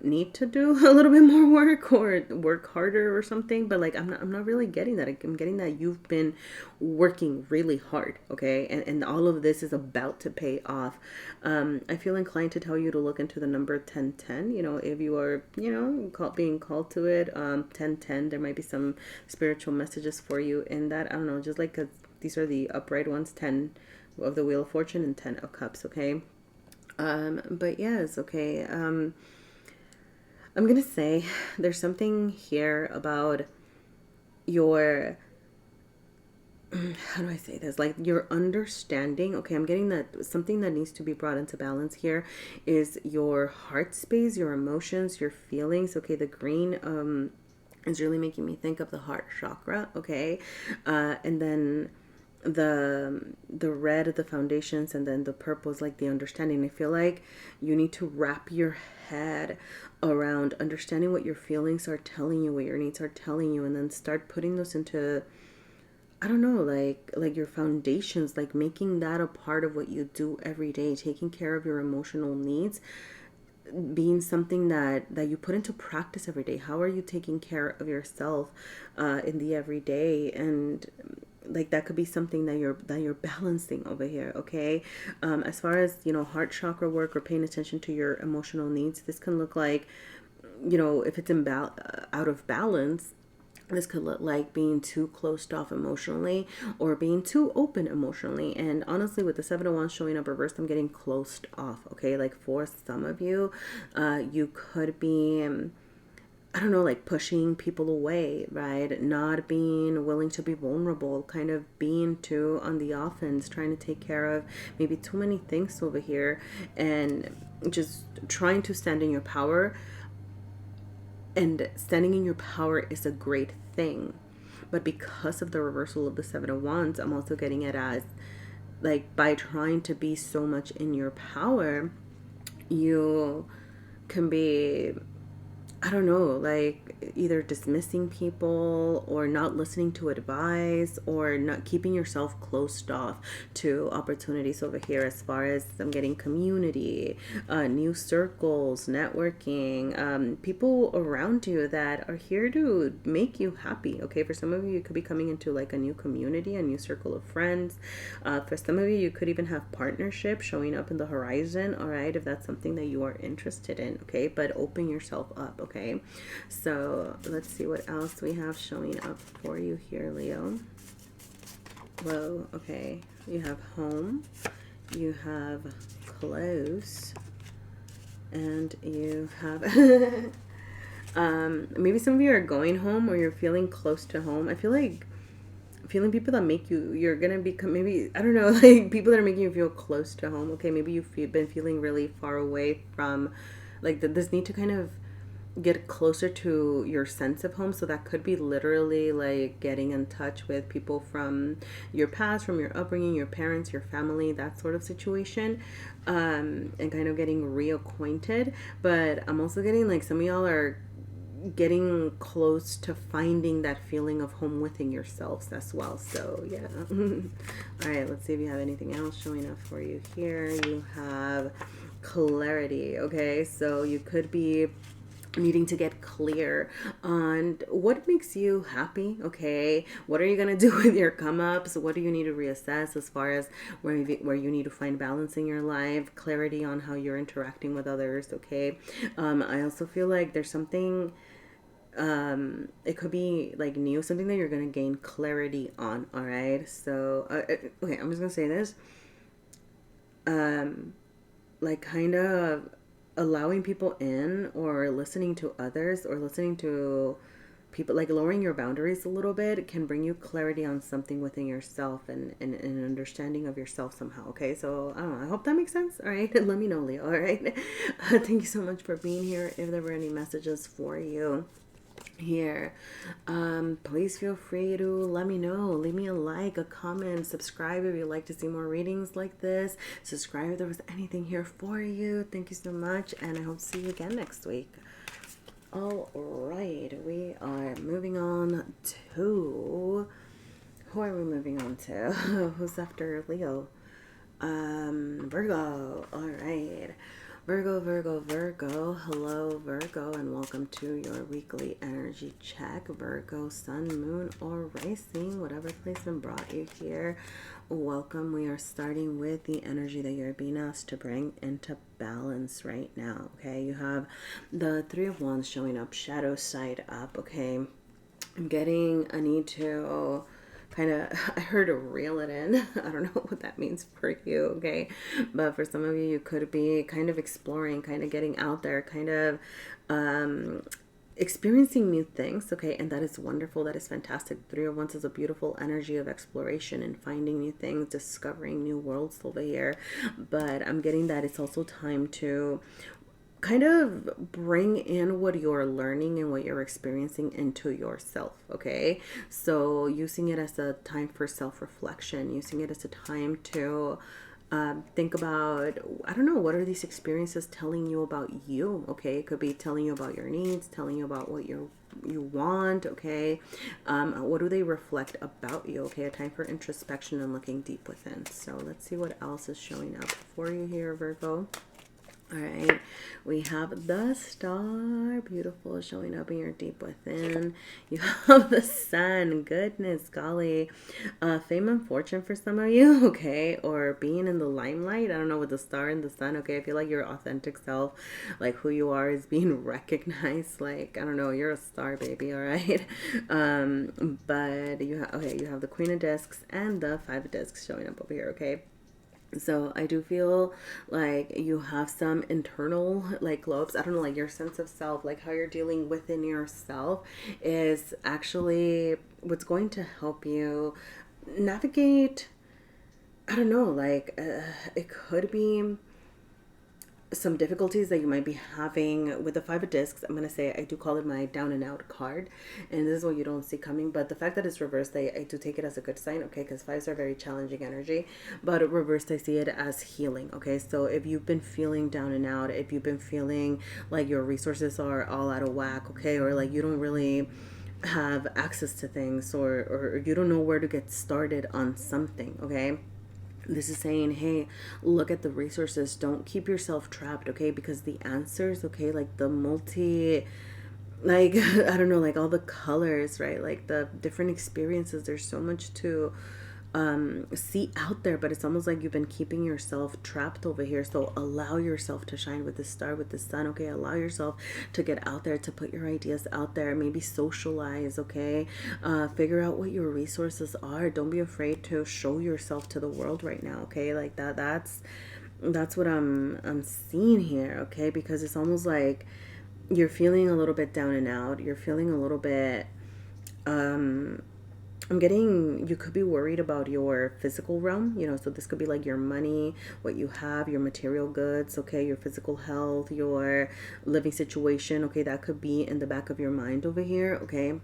need to do a little bit more work or work harder or something, but like I'm not really getting that. I'm getting that you've been working really hard, okay, and all of this is about to pay off. I feel inclined to tell you to look into the number 1010, you know, if you are, you know, being called to it. 1010, there might be some spiritual messages for you in that. I don't know, just like, 'cause these are the upright ones, 10 of the Wheel of Fortune and 10 of Cups, okay. But yes, okay. I'm going to say there's something here about your, how do I say this? Like your understanding. Okay, I'm getting that something that needs to be brought into balance here is your heart space, your emotions, your feelings. Okay, the green is really making me think of the heart chakra, okay? And then the red, the foundations, and then the purple is like the understanding. I feel like you need to wrap your head around understanding what your feelings are telling you, what your needs are telling you, and then start putting those into, I don't know, like your foundations, like making that a part of what you do every day, taking care of your emotional needs being something that you put into practice every day. How are you taking care of yourself in the everyday? And like that could be something that you're balancing over here, okay? As far as, you know, heart chakra work or paying attention to your emotional needs, this can look like, you know, if it's out of balance, this could look like being too closed off emotionally or being too open emotionally. And honestly, with the Seven of Wands showing up reversed, I'm getting closed off, okay? Like for some of you, you could be, I don't know, like pushing people away, right? Not being willing to be vulnerable, kind of being too on the offense, trying to take care of maybe too many things over here, and just trying to stand in your power. And standing in your power is a great thing. But because of the reversal of the Seven of Wands, I'm also getting it as like by trying to be so much in your power, you can be, I don't know, like either dismissing people or not listening to advice or not keeping yourself closed off to opportunities over here. As far as I'm getting community, new circles, networking, people around you that are here to make you happy. Okay, for some of you, you could be coming into like a new community, a new circle of friends. For some of you, you could even have partnership showing up in the horizon. All right, if that's something that you are interested in. Okay, but open yourself up. Okay, so let's see what else we have showing up for you here, Leo. Whoa, okay, you have home, you have close, and you have maybe some of you are going home or you're feeling close to home. I feel like feeling people that make you're gonna become, maybe, I don't know, like people that are making you feel close to home. Okay, maybe you've been feeling really far away from like this need to kind of get closer to your sense of home. So that could be literally like getting in touch with people from your past, from your upbringing, your parents, your family, that sort of situation, and kind of getting reacquainted. But I'm also getting like some of y'all are getting close to finding that feeling of home within yourselves as well. So yeah. All right, let's see if you have anything else showing up for you here. You have clarity. Okay, so you could be needing to get clear on what makes you happy. Okay, what are you gonna do with your come ups? What do you need to reassess as far as where you need to find balance in your life, clarity on how you're interacting with others. Okay, I also feel like there's something, it could be like new, something that you're gonna gain clarity on. All right, so okay, I'm just gonna say this, like kind of allowing people in or listening to others or listening to people, like lowering your boundaries a little bit can bring you clarity on something within yourself and an understanding of yourself somehow. Okay, so I don't know, I hope that makes sense. All right, let me know, Leo. All right. Thank you so much for being here. If there were any messages for you here, please feel free to let me know. Leave me a like, a comment, subscribe if you'd like to see more readings like this. Subscribe if there was anything here for you. Thank you so much, and I hope to see you again next week. All right, we are moving on to, who are we moving on to? Who's after Leo? Virgo. All right. Virgo, Virgo, Virgo. Hello, Virgo, and welcome to your weekly energy check. Virgo, sun, moon, or rising, whatever placement brought you here. Welcome. We are starting with the energy that you're being asked to bring into balance right now. Okay, you have the Three of Wands showing up, shadow side up. Okay, I'm getting a need to kind of, I heard reel it in. I don't know what that means for you, okay? But for some of you, you could be kind of exploring, kind of getting out there, kind of experiencing new things, okay? And that is wonderful. That is fantastic. Three of Wands is a beautiful energy of exploration and finding new things, discovering new worlds over here. But I'm getting that it's also time to kind of bring in what you're learning and what you're experiencing into yourself, okay? So using it as a time for self-reflection, using it as a time to think about, I don't know, what are these experiences telling you about you, okay? It could be telling you about your needs, telling you about what you want, okay? What do they reflect about you, okay? A time for introspection and looking deep within. So let's see what else is showing up for you here, Virgo. All right, we have the Star, beautiful, showing up in your deep within. You have the Sun, goodness golly, fame and fortune for some of you, okay, or being in the limelight. I don't know, with the Star and the Sun, okay, I feel like your authentic self, like who you are, is being recognized. Like, I don't know, you're a star, baby. All right. But you have, okay, you have the Queen of Discs and the Five of Discs showing up over here, okay? So I do feel like you have some internal like glow-ups. I don't know, like your sense of self, like how you're dealing within yourself is actually what's going to help you navigate. I don't know, like it could be some difficulties that you might be having with the Five of Discs. I'm going to say, I do call it my down and out card, and this is what you don't see coming, but the fact that it's reversed, I do take it as a good sign, okay, because fives are very challenging energy, but reversed, I see it as healing, okay? So if you've been feeling down and out, if you've been feeling like your resources are all out of whack, okay, or like you don't really have access to things, or you don't know where to get started on something, okay? This is saying, hey, look at the resources. Don't keep yourself trapped, okay? Because the answers, okay, like the like, I don't know, like all the colors, right? Like the different experiences. There's so much to see out there, but it's almost like you've been keeping yourself trapped over here. So allow yourself to shine with the Star, with the Sun, okay? Allow yourself to get out there, to put your ideas out there, maybe socialize, okay? Figure out what your resources are. Don't be afraid to show yourself to the world right now, okay? Like that's what I'm seeing here, okay? Because it's almost like you're feeling a little bit down and out. You're feeling a little bit I'm getting, you could be worried about your physical realm, you know, so this could be like your money, what you have, your material goods, okay, your physical health, your living situation, okay, that could be in the back of your mind over here, okay?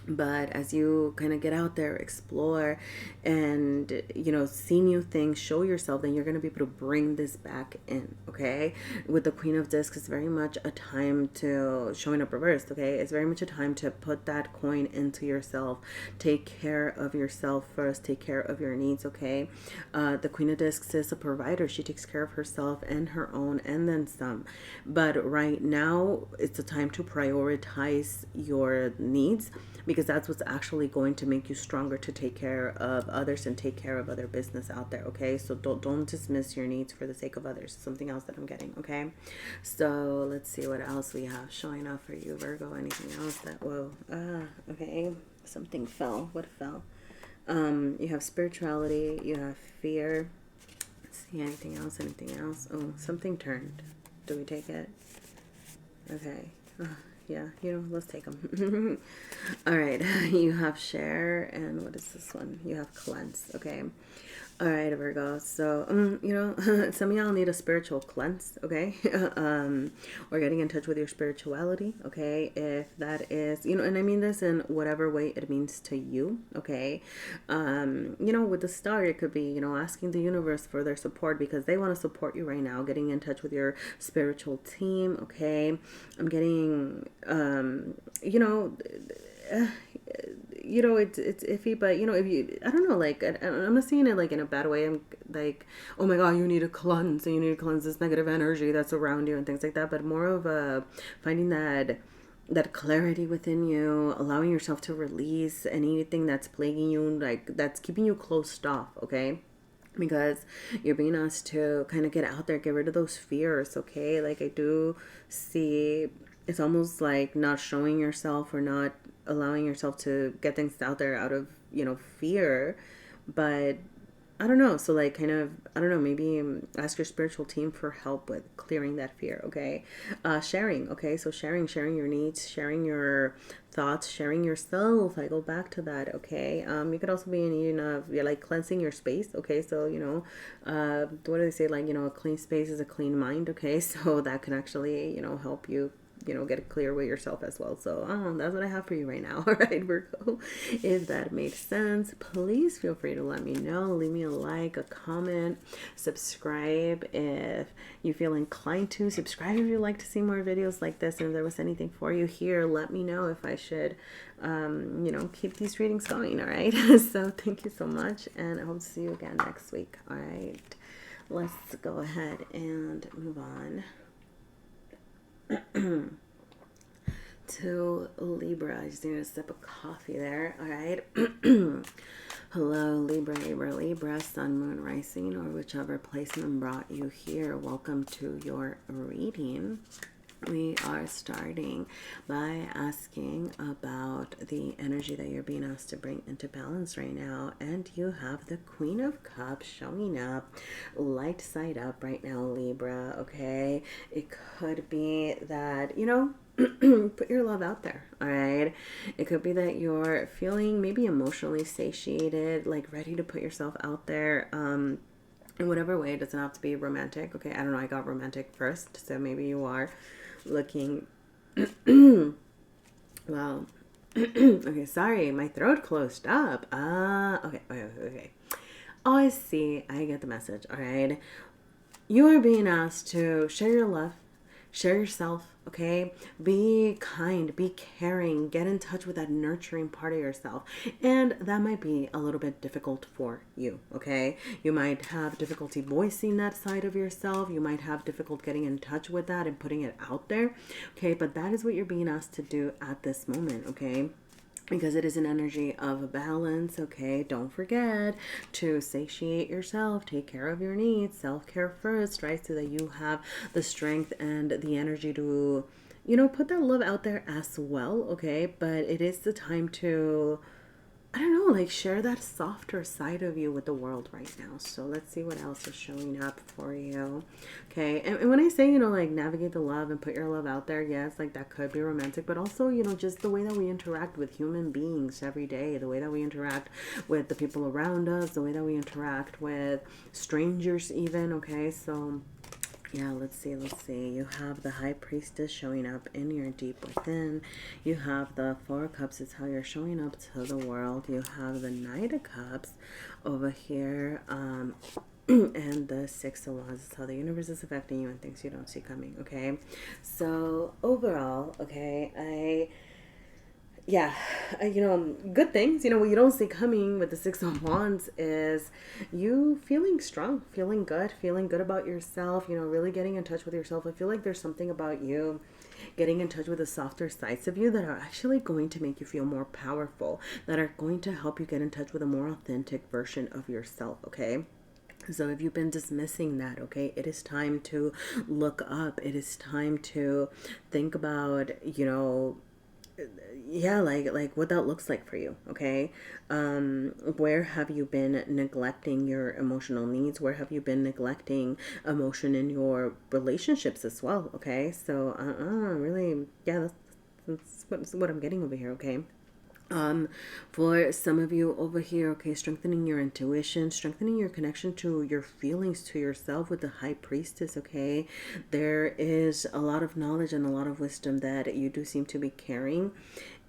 But as you kind of get out there, explore, and, you know, see new things, show yourself, then you're going to be able to bring this back in, okay? With the Queen of Discs, it's very much a time to, showing up reversed, okay? It's very much a time to put that coin into yourself. Take care of yourself first. Take care of your needs, okay? The Queen of Discs is a provider. She takes care of herself and her own, and then some. But right now, it's a time to prioritize your needs, because that's what's actually going to make you stronger to take care of others and take care of other business out there, okay? So don't dismiss your needs for the sake of others. Something else that I'm getting, okay? So let's see what else we have showing up for you, Virgo. Anything else that, whoa, okay, something fell. What fell? You have spirituality, you have fear. Let's see, anything else? Oh, something turned. Do we take it? Okay. Yeah, let's take them. All right, you have share, and what is this one? You have cleanse, okay? All right, Virgo. So, some of y'all need a spiritual cleanse, okay? Or getting in touch with your spirituality, okay? If that is, and I mean this in whatever way it means to you, okay? With the star, it could be, asking the universe for their support because they want to support you right now, getting in touch with your spiritual team, okay? I'm getting, it's iffy, but if you, I don't know, like, I'm not seeing it like in a bad way. I'm like, oh my god, you need to cleanse, and you need to cleanse this negative energy that's around you and things like that. But more of a finding that clarity within you, allowing yourself to release anything that's plaguing you, like that's keeping you closed off, okay? Because you're being asked to kind of get out there, get rid of those fears, okay? Like, I do see it's almost like not showing yourself or not allowing yourself to get things out there out of, fear. But I don't know. So, like, kind of, I don't know, maybe ask your spiritual team for help with clearing that fear, okay? Sharing, okay? So sharing your needs, sharing your thoughts, sharing yourself. I go back to that, okay? You could also be in need of, like, cleansing your space, okay? So, what do they say? Like, a clean space is a clean mind, okay? So that can actually, help you get clear with yourself as well. So that's what I have for you right now. All right, Virgo, if that made sense, please feel free to let me know. Leave me a like, a comment, subscribe if you feel inclined to. Subscribe if you'd like to see more videos like this, and if there was anything for you here, let me know if I should keep these readings going. All right. So thank you so much, and I hope to see you again next week. All right, let's go ahead and move on to Libra. I just need a sip of coffee there. All right. Hello, Libra, Sun, Moon, Rising, or whichever placement brought you here. Welcome to your reading. We are starting by asking about the energy that you're being asked to bring into balance right now. And you have the Queen of Cups showing up, light side up right now, Libra, okay? It could be that, put your love out there, all right? It could be that you're feeling maybe emotionally satiated, like ready to put yourself out there, in whatever way. It doesn't have to be romantic, okay? I don't know, I got romantic first, so maybe you are looking well. Okay, sorry, my throat closed up. Okay. Oh, I see. I get the message. All right, you are being asked to share your love, share yourself, okay? Be kind, be caring, get in touch with that nurturing part of yourself. And that might be a little bit difficult for you, okay? You might have difficulty voicing that side of yourself. You might have difficult getting in touch with that and putting it out there, okay? But that is what you're being asked to do at this moment, okay? Because it is an energy of balance, okay? Don't forget to satiate yourself, take care of your needs, self-care first, right? So that you have the strength and the energy to, put that love out there as well, okay? But it is the time to, I don't know, like share that softer side of you with the world right now. So let's see what else is showing up for you. Okay. And when I say, like navigate the love and put your love out there, yes, like that could be romantic, but also, just the way that we interact with human beings every day, the way that we interact with the people around us, the way that we interact with strangers even. Okay. So yeah, let's see. You have the High Priestess showing up in your deep within. You have the Four of Cups. It's how you're showing up to the world. You have the Knight of Cups over here. And the Six of Wands. It's how the universe is affecting you and things you don't see coming. Okay. So overall, okay, good things, what you don't see coming with the Six of Wands is you feeling strong, feeling good about yourself, really getting in touch with yourself. I feel like there's something about you getting in touch with the softer sides of you that are actually going to make you feel more powerful, that are going to help you get in touch with a more authentic version of yourself, okay? So if you've been dismissing that, okay, it is time to look up. It is time to think about, like what that looks like for you, okay? Where have you been neglecting your emotional needs? Where have you been neglecting emotion in your relationships as well, okay? So really, yeah, That's what I'm getting over here, okay? For some of you over here, okay, strengthening your intuition, strengthening your connection to your feelings, to yourself with the High Priestess, okay? There is a lot of knowledge and a lot of wisdom that you do seem to be carrying.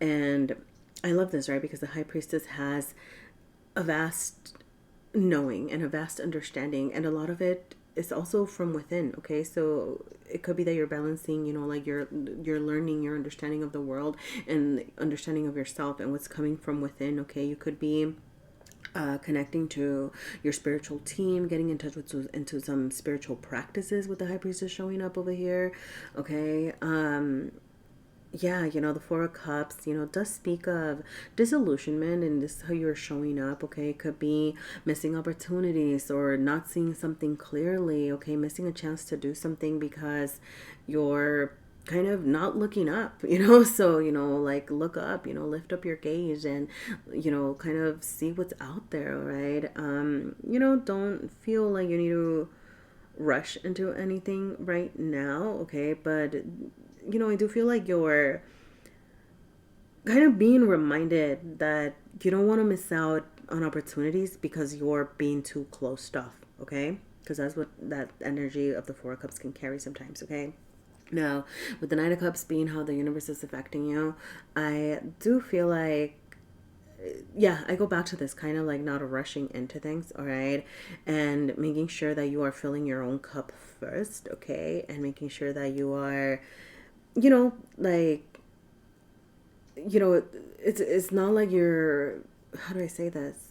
And I love this, right? Because the High Priestess has a vast knowing and a vast understanding, and a lot of it is also from within, okay? So it could be that you're balancing, you know, like you're learning your understanding of the world and understanding of yourself and what's coming from within, okay? You could be connecting to your spiritual team, getting in touch with into some spiritual practices with the High Priestess showing up over here, okay? Yeah, you know, the Four of Cups, you know, does speak of disillusionment, and this is how you're showing up, okay? It could be missing opportunities or not seeing something clearly, okay? Missing a chance to do something because you're kind of not looking up, you know? So, you know, like look up, you know, lift up your gaze and, you know, kind of see what's out there, right? You know, don't feel like you need to rush into anything right now, okay? But you know, I do feel like you're kind of being reminded that you don't want to miss out on opportunities because you're being too closed off, okay? Because that's what that energy of the Four of Cups can carry sometimes, okay? Now, with the Nine of Cups being how the universe is affecting you, I do feel like, yeah, I go back to this kind of like not rushing into things, all right? And making sure that you are filling your own cup first, okay? And making sure that you are, you know, like, you know, it's not like you're, how do I say this?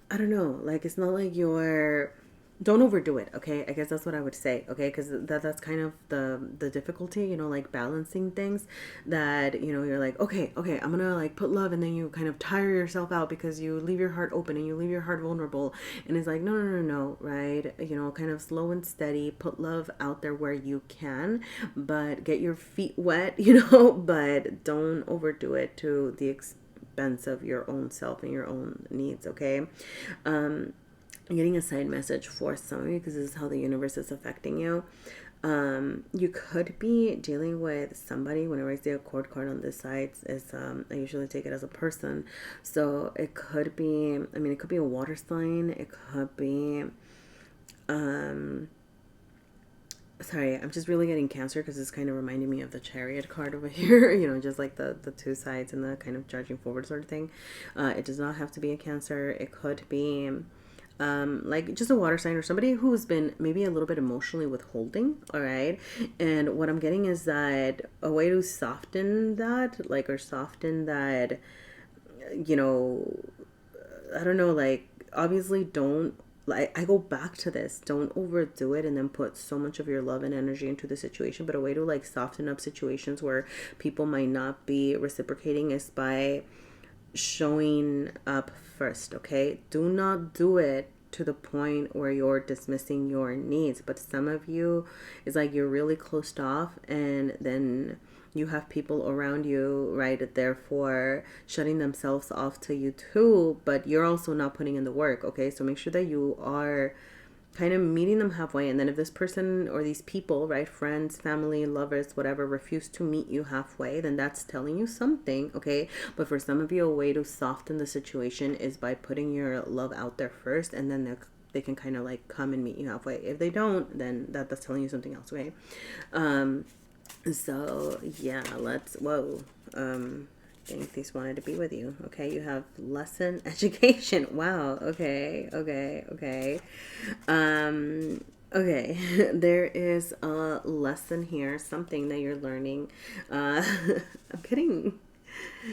I don't know. Like, it's not like you're, don't overdo it, okay? I guess that's what I would say, okay? Because that's kind of the difficulty, you know, like balancing things that, you know, you're like, okay, I'm gonna like put love, and then you kind of tire yourself out because you leave your heart open and you leave your heart vulnerable, and it's like, no, right? You know, kind of slow and steady, put love out there where you can, but get your feet wet, you know, but don't overdo it to the expense of your own self and your own needs, okay? I'm getting a side message for some of you because this is how the universe is affecting you. You could be dealing with somebody. Whenever I see a court card on this side, is I usually take it as a person. So it could be, I mean, it could be a water sign. It could be, sorry, I'm just really getting Cancer because it's kind of reminding me of the Chariot card over here. You know, just like the two sides and the kind of charging forward sort of thing. It does not have to be a Cancer. It could be like just a water sign or somebody who's been maybe a little bit emotionally withholding, all right? And what I'm getting is that a way to soften that, like, or soften that, you know, I don't know, like, obviously don't, like, I go back to this, don't overdo it and then put so much of your love and energy into the situation. But a way to like soften up situations where people might not be reciprocating is by showing up first, okay? Do not do it to the point where you're dismissing your needs. But some of you, it's like you're really closed off, and then you have people around you, right, therefore shutting themselves off to you too, but you're also not putting in the work, okay? So make sure that you are kind of meeting them halfway. And then if this person or these people, right, friends, family, lovers, whatever, refuse to meet you halfway, then that's telling you something, okay? But for some of you, a way to soften the situation is by putting your love out there first, and then they can kind of like come and meet you halfway. If they don't, then that's telling you something else, okay? So yeah, let's, whoa, these wanted to be with you. Okay, you have lesson education. Wow. Okay. Okay, there is a lesson here, something that you're learning. I'm kidding.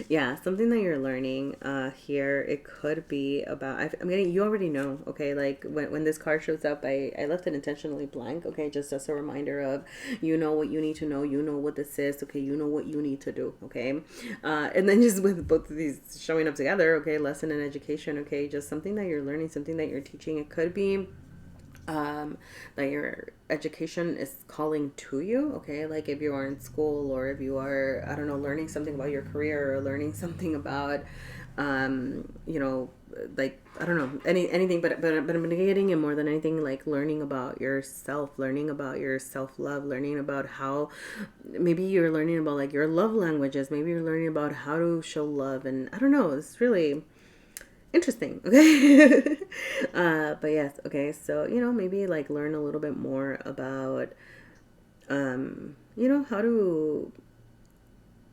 Yeah, something that you're learning here. It could be about, I'm getting, you already know, okay? Like when this card shows up, I left it intentionally blank, okay? Just as a reminder of, you know what you need to know, you know what this is, okay? You know what you need to do, okay? And then just with both of these showing up together, okay? Lesson and education, okay? Just something that you're learning, something that you're teaching. It could be that your education is calling to you, okay? Like if you are in school, or if you are, I don't know, learning something about your career, or learning something about you know, like, I don't know, anything, but I'm getting it more than anything, like learning about yourself, learning about your self-love, learning about how, maybe you're learning about like your love languages, maybe you're learning about how to show love, and I don't know, it's really interesting. Okay. But yes, okay, so maybe like learn a little bit more about how to,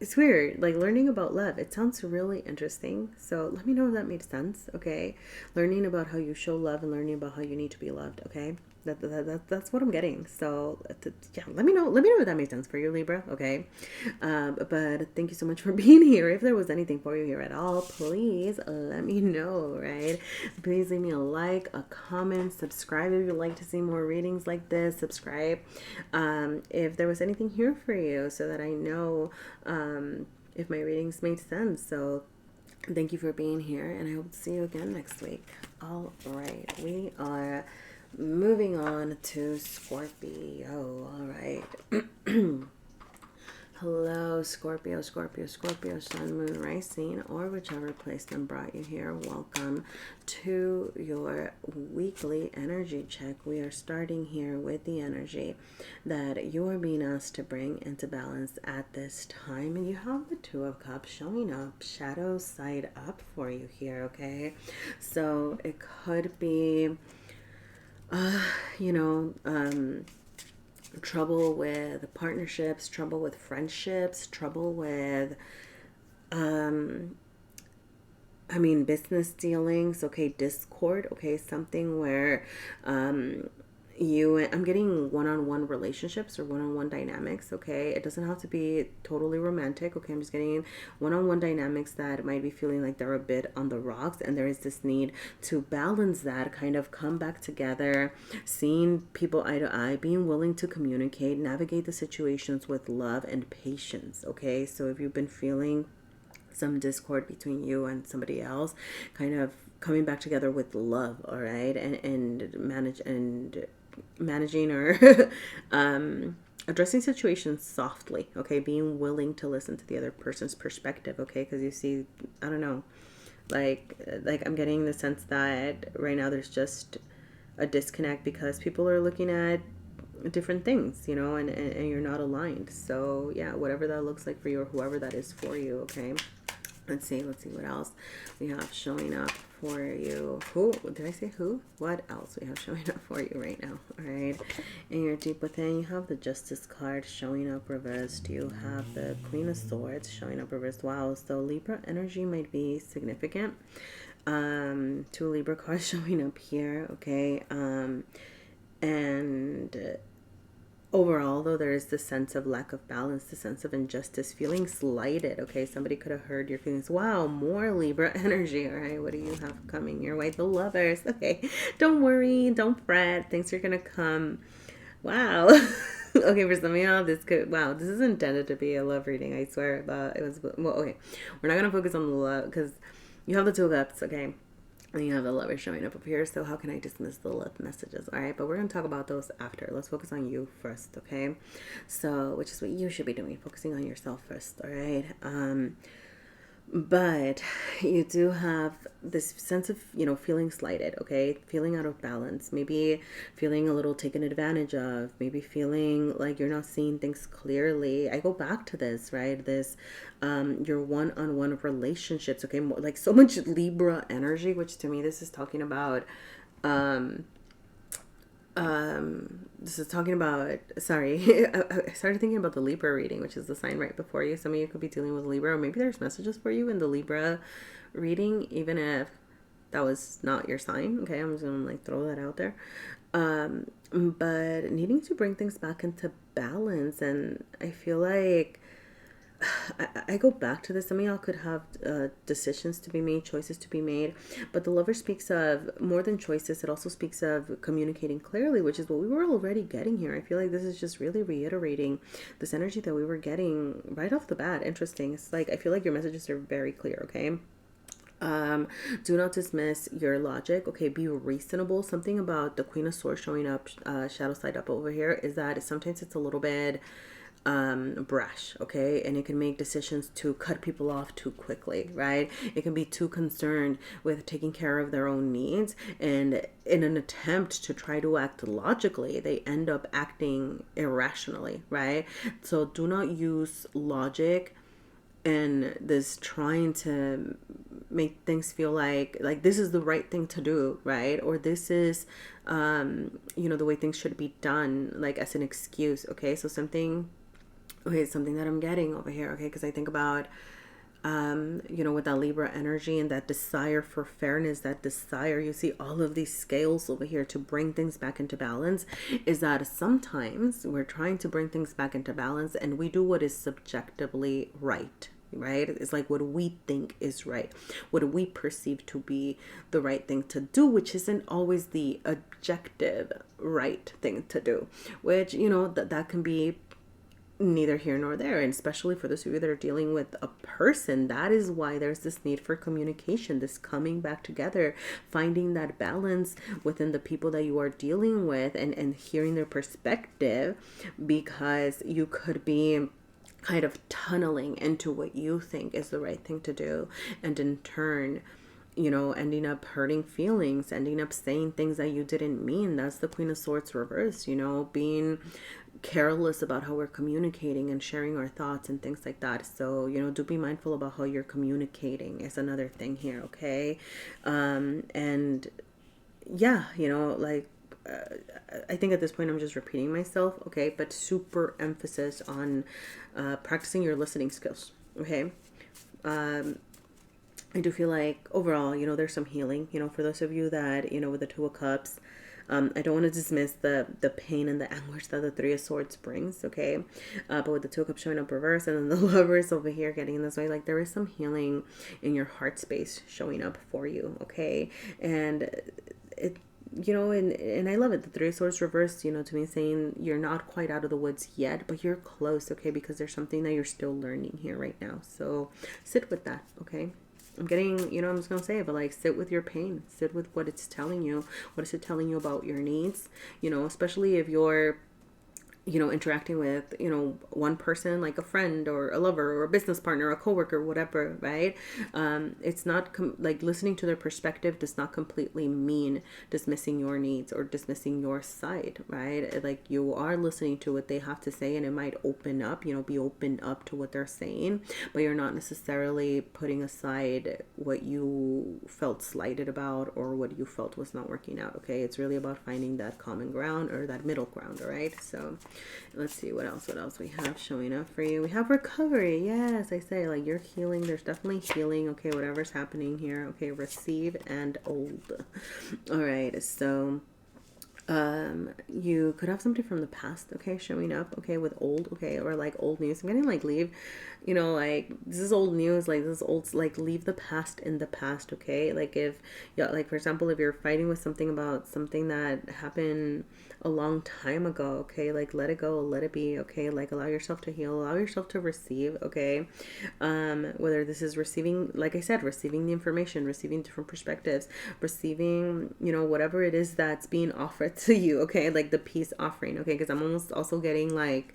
it's weird, like learning about love. It sounds really interesting. So let me know if that made sense. Okay. Learning about how you show love and learning about how you need to be loved. Okay. That's what I'm getting. So yeah, let me know if that made sense for you, Libra. Okay. But thank you so much for being here. If there was anything for you here at all, please let me know, right? Please leave me a like, a comment, subscribe if you'd like to see more readings like this. Subscribe if there was anything here for you, so that I know if my readings made sense. So thank you for being here, and I hope to see you again next week. All right, we are moving on to Scorpio. All right. Hello, Scorpio, Sun, Moon, Rising, or whichever placement brought you here. Welcome to your weekly energy check. We are starting here with the energy that you are being asked to bring into balance at this time. And you have the Two of Cups showing up, shadow side up for you here, okay? So it could be, trouble with partnerships, trouble with friendships, trouble with, business dealings, okay, discord, okay, something where, I'm getting one-on-one relationships or one-on-one dynamics, okay? It doesn't have to be totally romantic, okay? I'm just getting one-on-one dynamics that might be feeling like they're a bit on the rocks, and there is this need to balance that, kind of come back together, seeing people eye to eye, being willing to communicate, navigate the situations with love and patience, okay? So if you've been feeling some discord between you and somebody else, kind of coming back together with love, all right? And managing or addressing situations softly, okay? Being willing to listen to the other person's perspective, okay? Because you see, I don't know, like I'm getting the sense that right now there's just a disconnect because people are looking at different things, and you're not aligned. So yeah, whatever that looks like for you, or whoever that is for you, okay? Let's see what else we have showing up for you. Who did I say? Who? What else we have showing up for you right now? All right. And you're deep within. You have the Justice card showing up reversed. You have the Queen of Swords showing up reversed. Wow. So Libra energy might be significant. Two Libra cards showing up here. Okay. And overall, though, there is this sense of lack of balance, the sense of injustice, feeling slighted, okay? Somebody could have heard your feelings. Wow, more Libra energy, all right? What do you have coming your way? The Lovers, okay? Don't worry, don't fret. Things are going to come. Wow. Okay, for some of y'all, this is intended to be a love reading, I swear. But it was, well, okay. We're not going to focus on the love, because you have the Two of Cups, okay? And you have the Lover showing up here. So how can I dismiss the love messages? All right. But we're going to talk about those after. Let's focus on you first. Okay. So, which is what you should be doing. Focusing on yourself first. All right. But you do have this sense of, feeling slighted, okay? Feeling out of balance, maybe feeling a little taken advantage of, maybe feeling like you're not seeing things clearly. I go back to this, right? This, your one-on-one relationships, okay? More, like so much Libra energy, which to me, this is talking about, sorry, I started thinking about the Libra reading, which is the sign right before you. Some of you could be dealing with Libra, or maybe there's messages for you in the Libra reading, even if that was not your sign. Okay, I'm just gonna throw that out there. But needing to bring things back into balance, and I feel like I go back to this. Some of y'all could have decisions to be made, choices to be made, but the Lover speaks of more than choices. It also speaks of communicating clearly, which is what we were already getting here. I feel like this is just really reiterating this energy that we were getting right off the bat. Interesting. It's like, I feel like your messages are very clear, okay? Do not dismiss your logic, okay? Be reasonable. Something about the Queen of Swords showing up, shadow side up over here, is that sometimes it's a little bit brash, okay? And it can make decisions to cut people off too quickly, right? It can be too concerned with taking care of their own needs, and in an attempt to try to act logically, they end up acting irrationally, right? So do not use logic and this trying to make things feel like this is the right thing to do, right? Or this is the way things should be done, like as an excuse. Okay, so something that I'm getting over here, okay, because I think about with that Libra energy and that desire for fairness, that desire, you see all of these scales over here to bring things back into balance, is that sometimes we're trying to bring things back into balance and we do what is subjectively right. Right? It's like what we think is right, what we perceive to be the right thing to do, which isn't always the objective right thing to do, which, that can be neither here nor there. And especially for those of you that are dealing with a person, that is why there's this need for communication, this coming back together, finding that balance within the people that you are dealing with, and hearing their perspective, because you could be kind of tunneling into what you think is the right thing to do, and in turn, ending up hurting feelings, ending up saying things that you didn't mean. That's the Queen of Swords reverse, being careless about how we're communicating and sharing our thoughts and things like that. So, do be mindful about how you're communicating is another thing here, okay? And yeah, I think at this point I'm just repeating myself, okay? But super emphasis on practicing your listening skills, okay? I do feel like overall, there's some healing, for those of you that, with the Two of Cups, I don't want to dismiss the pain and the anguish that the Three of Swords brings, okay? But with the Two of Cups showing up reverse and then the Lovers over here getting in this way, like there is some healing in your heart space showing up for you, okay? And it, and I love it. The Three of Swords reversed, to me, saying you're not quite out of the woods yet, but you're close, okay? Because there's something that you're still learning here right now. So sit with that, okay? I'm getting, I'm just going to say it, but like sit with your pain, sit with what it's telling you. What is it telling you about your needs? Especially if you're, interacting with, one person, like a friend or a lover or a business partner, a coworker, whatever, right? It's not like listening to their perspective does not completely mean dismissing your needs or dismissing your side, right? Like you are listening to what they have to say, and it might open up, be open up to what they're saying, but you're not necessarily putting aside what you felt slighted about or what you felt was not working out, okay? It's really about finding that common ground or that middle ground, all right? So let's see what else we have showing up for you. We have recovery. Yes, I say, like, you're healing. There's definitely healing, okay? Whatever's happening here, okay? Receive and old. All right, so you could have somebody from the past, okay, showing up, okay, with old, okay, or like old news. I'm getting like leave, like this is old news, like this is old, like leave the past in the past, okay? Like if, yeah, like for example, if you're fighting with something about something that happened a long time ago, okay, like let it go, let it be, okay? Like allow yourself to heal, allow yourself to receive, okay? Whether this is receiving, like I said, receiving the information, receiving different perspectives, receiving, whatever it is that's being offered to you, okay? Like the peace offering, okay? Because I'm almost also getting like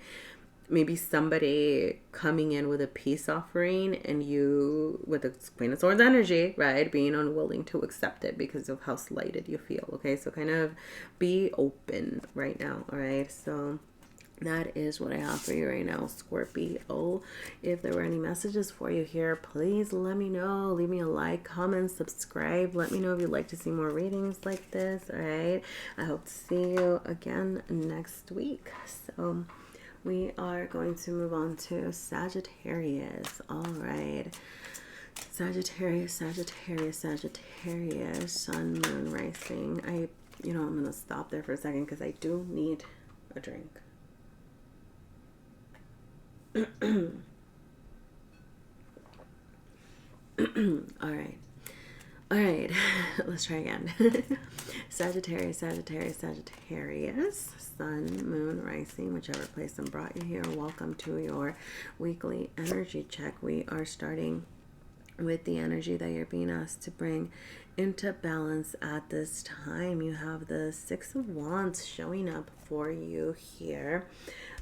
maybe somebody coming in with a peace offering and you, with the Queen of Swords energy, right, being unwilling to accept it because of how slighted you feel, okay? So kind of be open right now, all right? So that is what I have for you right now, Scorpio. If there were any messages for you here, please let me know. Leave me a like, comment, subscribe. Let me know if you'd like to see more readings like this, all right? I hope to see you again next week. So we are going to move on to Sagittarius. All right. Sagittarius, Sun, Moon, Rising. I'm going to stop there for a second because I do need a drink. All right, let's try again. Sagittarius, Sun, Moon, Rising, whichever place them brought you here. Welcome to your weekly energy check. We are starting with the energy that you're being asked to bring into balance at this time. You have the Six of Wands showing up for you here.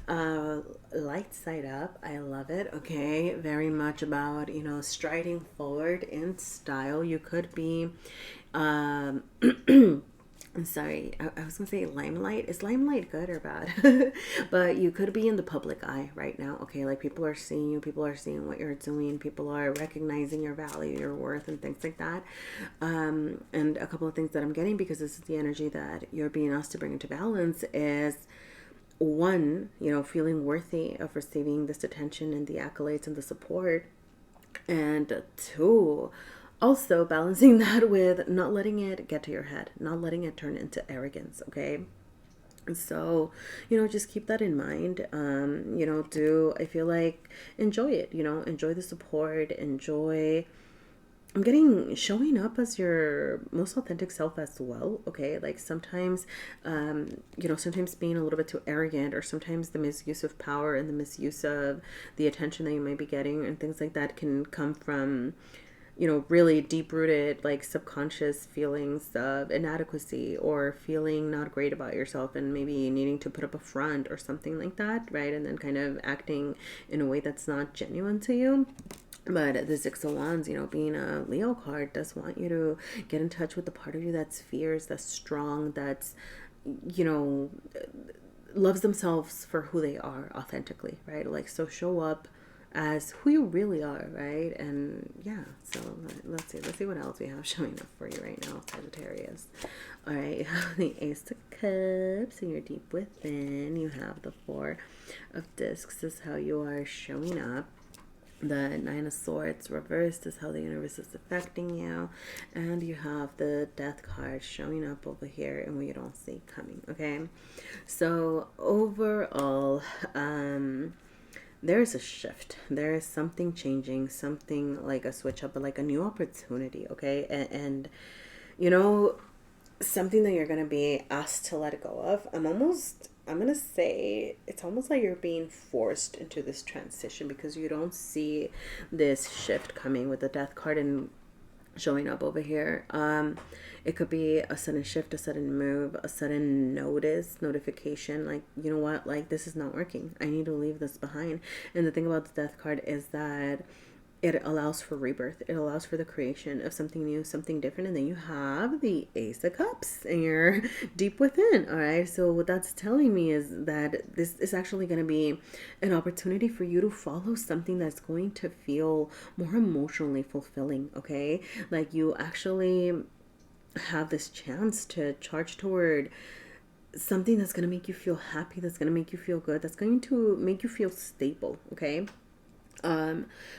Light side up. I love it. Okay. Very much about, striding forward in style. You could be, um, I'm sorry, I was gonna say limelight. Is limelight good or bad? But you could be in the public eye right now. Okay, like people are seeing you, people are seeing what you're doing, people are recognizing your value, your worth, and things like that. And a couple of things that I'm getting, because this is the energy that you're being asked to bring into balance, is one, feeling worthy of receiving this attention and the accolades and the support. And two, also balancing that with not letting it get to your head, not letting it turn into arrogance, okay? So, just keep that in mind. I feel like, enjoy it, enjoy the support, enjoy. I'm getting showing up as your most authentic self as well. Okay. Like sometimes, sometimes being a little bit too arrogant, or sometimes the misuse of power and the misuse of the attention that you might be getting and things like that can come from, really deep rooted, like subconscious feelings of inadequacy or feeling not great about yourself and maybe needing to put up a front or something like that. Right. And then kind of acting in a way that's not genuine to you. But the Six of Wands, being a Leo card, does want you to get in touch with the part of you that's fierce, that's strong, that's, loves themselves for who they are authentically, right? Like, so show up as who you really are, right? And yeah, so let's see what else we have showing up for you right now, Sagittarius. All right, you have the Ace of Cups, and you're deep within. You have the Four of Discs, is how you are showing up. The Nine of Swords reversed is how the universe is affecting you. And you have the Death card showing up over here and we don't see coming, okay? So overall, there's a shift. There is something changing, something like a switch up, but like a new opportunity, okay? And something that you're going to be asked to let go of. I'm going to say it's almost like you're being forced into this transition because you don't see this shift coming with the Death card and showing up over here. It could be a sudden shift, a sudden move, a sudden notification, like, you know what, like, this is not working. I need to leave this behind. And the thing about the Death card is that it allows for rebirth. It allows for the creation of something new, something different. And then you have the Ace of Cups and you're deep within. All right. So what that's telling me is that this is actually going to be an opportunity for you to follow something that's going to feel more emotionally fulfilling. Okay. Like you actually have this chance to charge toward something that's going to make you feel happy, that's going to make you feel good, that's going to make you feel stable. Okay.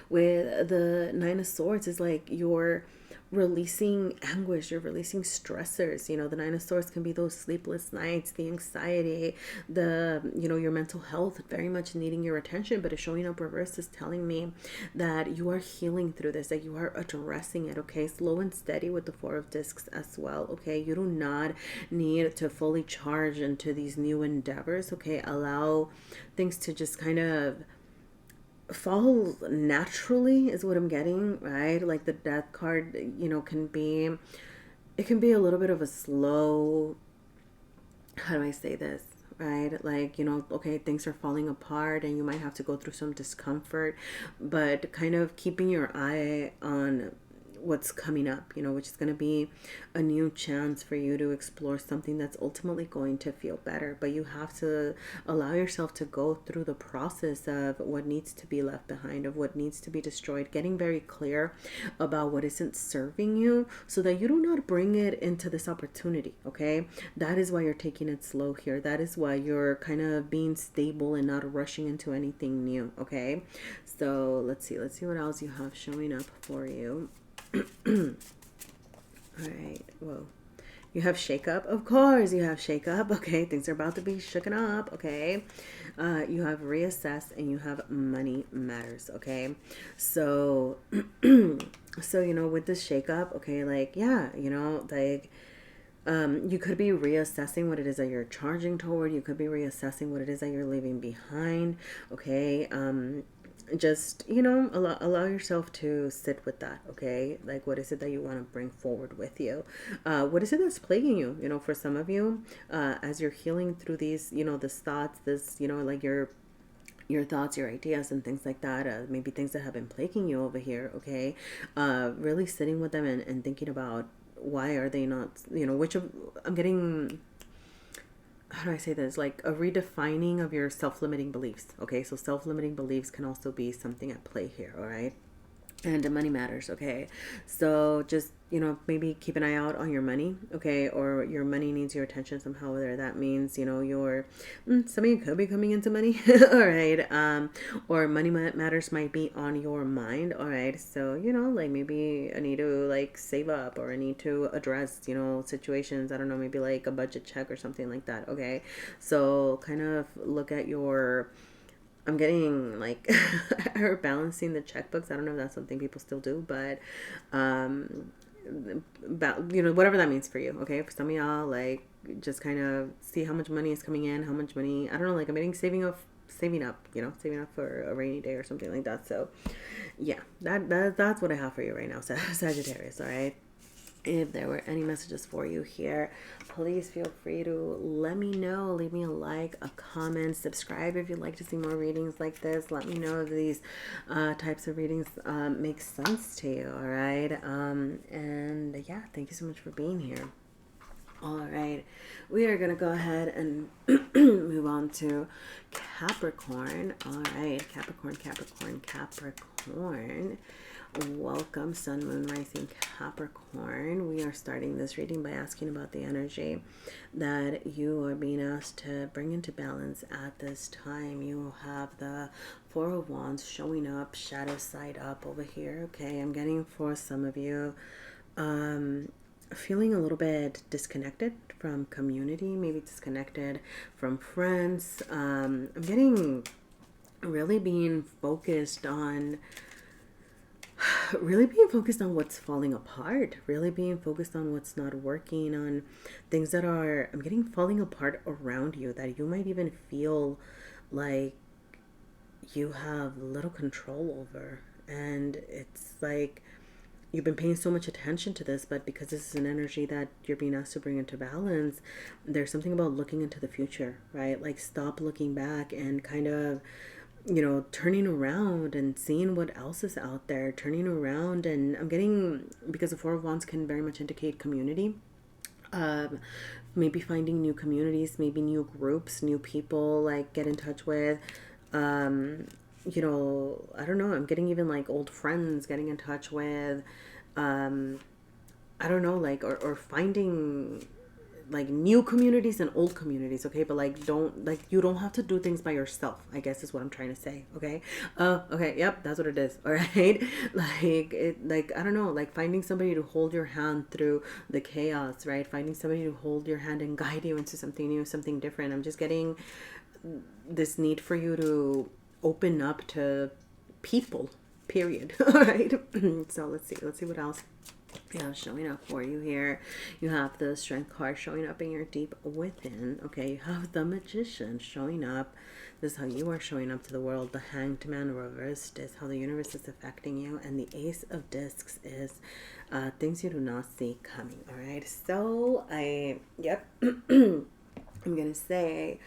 With the Nine of Swords is like you're releasing anguish, you're releasing stressors. The Nine of Swords can be those sleepless nights, the anxiety, the your mental health very much needing your attention. But it's showing up reverse is telling me that you are healing through this, that you are addressing it. Okay, slow and steady with the Four of Discs as well. Okay, you do not need to fully charge into these new endeavors. Okay, allow things to just kind of fall naturally is what I'm getting, right? Like the Death card, can be a little bit of a slow, how do I say this? Right? Like, okay, things are falling apart and you might have to go through some discomfort, but kind of keeping your eye on what's coming up, which is going to be a new chance for you to explore something that's ultimately going to feel better. But you have to allow yourself to go through the process of what needs to be left behind, of what needs to be destroyed, getting very clear about what isn't serving you so that you do not bring it into this opportunity. Okay, that is why you're taking it slow here. That is why you're kind of being stable and not rushing into anything new. Okay, so let's see what else you have showing up for you. All right. Whoa. You have shake up. Of course you have shake up. Okay. Things are about to be shooken up. Okay. You have reassess and you have money matters. Okay. So, with this shake up, okay, like, yeah, like, you could be reassessing what it is that you're charging toward. You could be reassessing what it is that you're leaving behind. Okay. just, allow yourself to sit with that. Okay, like, what is it that you want to bring forward with you? What is it that's plaguing you? For some of you, as you're healing through these, this thoughts, this, like your thoughts, your ideas, and things like that, maybe things that have been plaguing you over here. Okay, really sitting with them and thinking about, why are they not, which of, I'm getting, how do I say this? Like a redefining of your self-limiting beliefs. Okay, so self-limiting beliefs can also be something at play here. All right. And the money matters. Okay, so just, maybe keep an eye out on your money. Okay, or your money needs your attention somehow, whether that means, your some of you could be coming into money. All right, or money matters might be on your mind. All right, so, like, maybe I need to, like, save up, or I need to address, situations, I don't know, maybe like a budget check or something like that. Okay, so kind of look at your, I'm getting like or balancing the checkbooks. I don't know if that's something people still do, but whatever that means for you. Okay, for some of y'all, like, just kind of see how much money is coming in, how much money, I don't know, like, I'm getting saving up, saving up for a rainy day or something like that. So yeah, that's what I have for you right now, Sagittarius. All right. If there were any messages for you here, please feel free to let me know. Leave me a like, a comment, subscribe if you'd like to see more readings like this. Let me know if these types of readings make sense to you. All right. And yeah, thank you so much for being here. All right, we are going to go ahead and move on to Capricorn. All right, Capricorn. Welcome, Sun, Moon, Rising, Capricorn. We are starting this reading by asking about the energy that you are being asked to bring into balance at this time. You have the Four of Wands showing up, shadow side up over here. Okay, I'm getting for some of you, feeling a little bit disconnected from community, maybe disconnected from friends. I'm getting really being focused on what's falling apart, really being focused on what's not working, on things that are, I'm getting falling apart around you, that you might even feel like you have little control over. And it's like you've been paying so much attention to this, but because this is an energy that you're being asked to bring into balance, there's something about looking into the future, right? Like, stop looking back and kind of, turning around and seeing what else is out there, turning around. And I'm getting, because the Four of Wands can very much indicate community, maybe finding new communities, maybe new groups, new people, like, get in touch with, I don't know, I'm getting even like old friends getting in touch with, I don't know, like, or finding like new communities and old communities. Okay, but like, you don't have to do things by yourself, I guess is what I'm trying to say. Okay, okay, yep, that's what it is. All right. Like, I don't know, like finding somebody to hold your hand through the chaos, right? Finding somebody to hold your hand and guide you into something new, something different. I'm just getting this need for you to open up to people, period. All right. So let's see what else showing up for you here. You have the Strength card showing up in your deep within. Okay, you have the Magician showing up. This is how you are showing up to the world. The Hanged Man reversed is how the universe is affecting you. And the Ace of Discs is things you do not see coming. All right, so I'm gonna say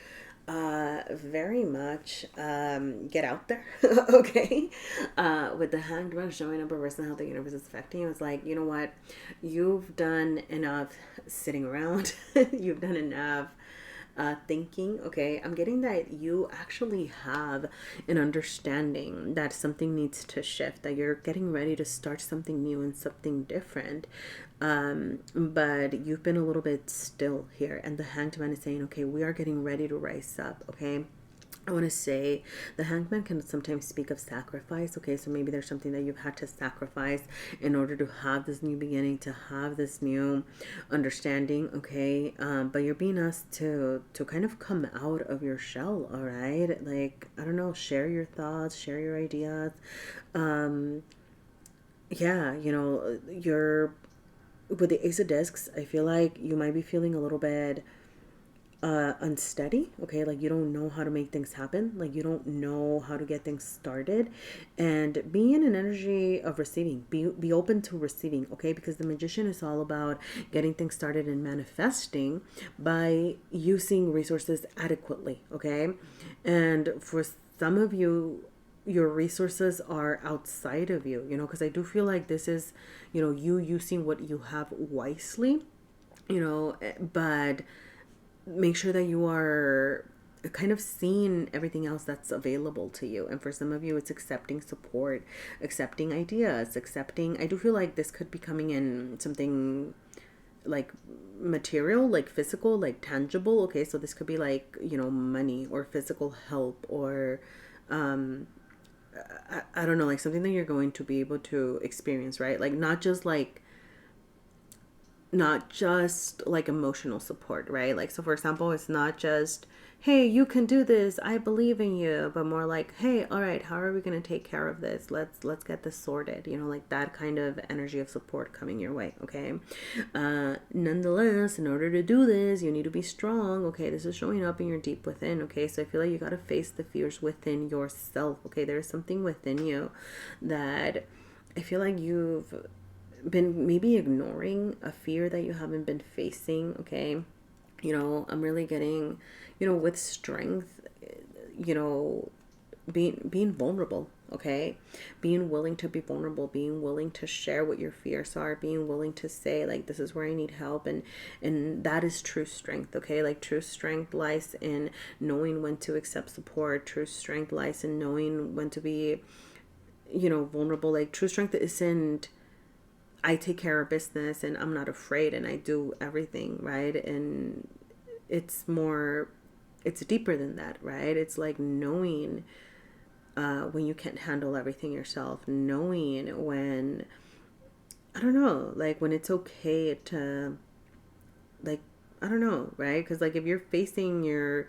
very much get out there. Okay, with the Hanged Man showing up reversing how the universe is affecting you. It's like, you know what, you've done enough sitting around. You've done enough thinking. Okay, I'm getting that you actually have an understanding that something needs to shift, that you're getting ready to start something new and something different, but you've been a little bit still here. And the Hanged Man is saying, okay, we are getting ready to rise up. Okay, I want to say the Hanged Man can sometimes speak of sacrifice. Okay, so maybe there's something that you've had to sacrifice in order to have this new beginning, to have this new understanding. Okay, but you're being asked to kind of come out of your shell. All right, like, I don't know, share your thoughts, share your ideas. Yeah, you're with the Ace of Discs. I feel like you might be feeling a little bit unsteady, okay? Like you don't know how to make things happen, like you don't know how to get things started, and be in an energy of receiving. Be open to receiving, okay? Because the Magician is all about getting things started and manifesting by using resources adequately, okay? And for some of you, your resources are outside of you, you know, because I do feel like this is, you know, you using what you have wisely, you know, but make sure that you are kind of seeing everything else that's available to you. And for some of you, it's accepting support, accepting ideas, accepting. I do feel like this could be coming in something like material, like physical, like tangible. Okay, so this could be like, you know, money or physical help or I don't know, like something that you're going to be able to experience, right? Like not just like emotional support, right? Like, so for example, it's not just, hey, you can do this, I believe in you, but more like, hey, all right, how are we going to take care of this? Let's get this sorted, you know, like that kind of energy of support coming your way. Okay. Nonetheless, in order to do this, you need to be strong. Okay. This is showing up in your deep within. Okay. So I feel like you got to face the fears within yourself. Okay. There's something within you that I feel like you've been maybe ignoring, a fear that you haven't been facing. Okay. You know, I'm really getting, you know, with strength, you know, being vulnerable. Okay. Being willing to be vulnerable, being willing to share what your fears are, being willing to say like, this is where I need help. And that is true strength. Okay. Like true strength lies in knowing when to accept support. True strength lies in knowing when to be, you know, vulnerable. Like true strength isn't, I take care of business and I'm not afraid and I do everything, right? And it's more, it's deeper than that, right? It's like knowing when you can't handle everything yourself, knowing when, I don't know, like when it's okay to, like, I don't know, right? Because like if you're facing your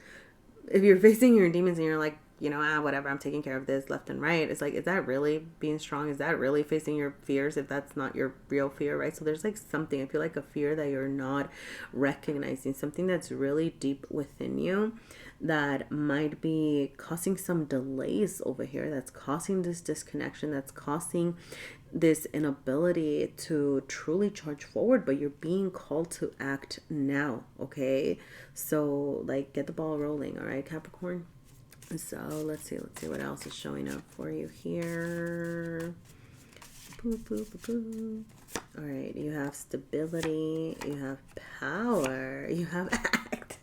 demons and you're like, you know, whatever, I'm taking care of this left and right. It's like, is that really being strong? Is that really facing your fears if that's not your real fear, right? So there's like something, I feel like a fear that you're not recognizing, something that's really deep within you that might be causing some delays over here, that's causing this disconnection, that's causing this inability to truly charge forward, but you're being called to act now. Okay. So like get the ball rolling. All right, Capricorn. So let's see what else is showing up for you here. Boo, boo, boo, boo. All right, you have stability, you have power, you have act.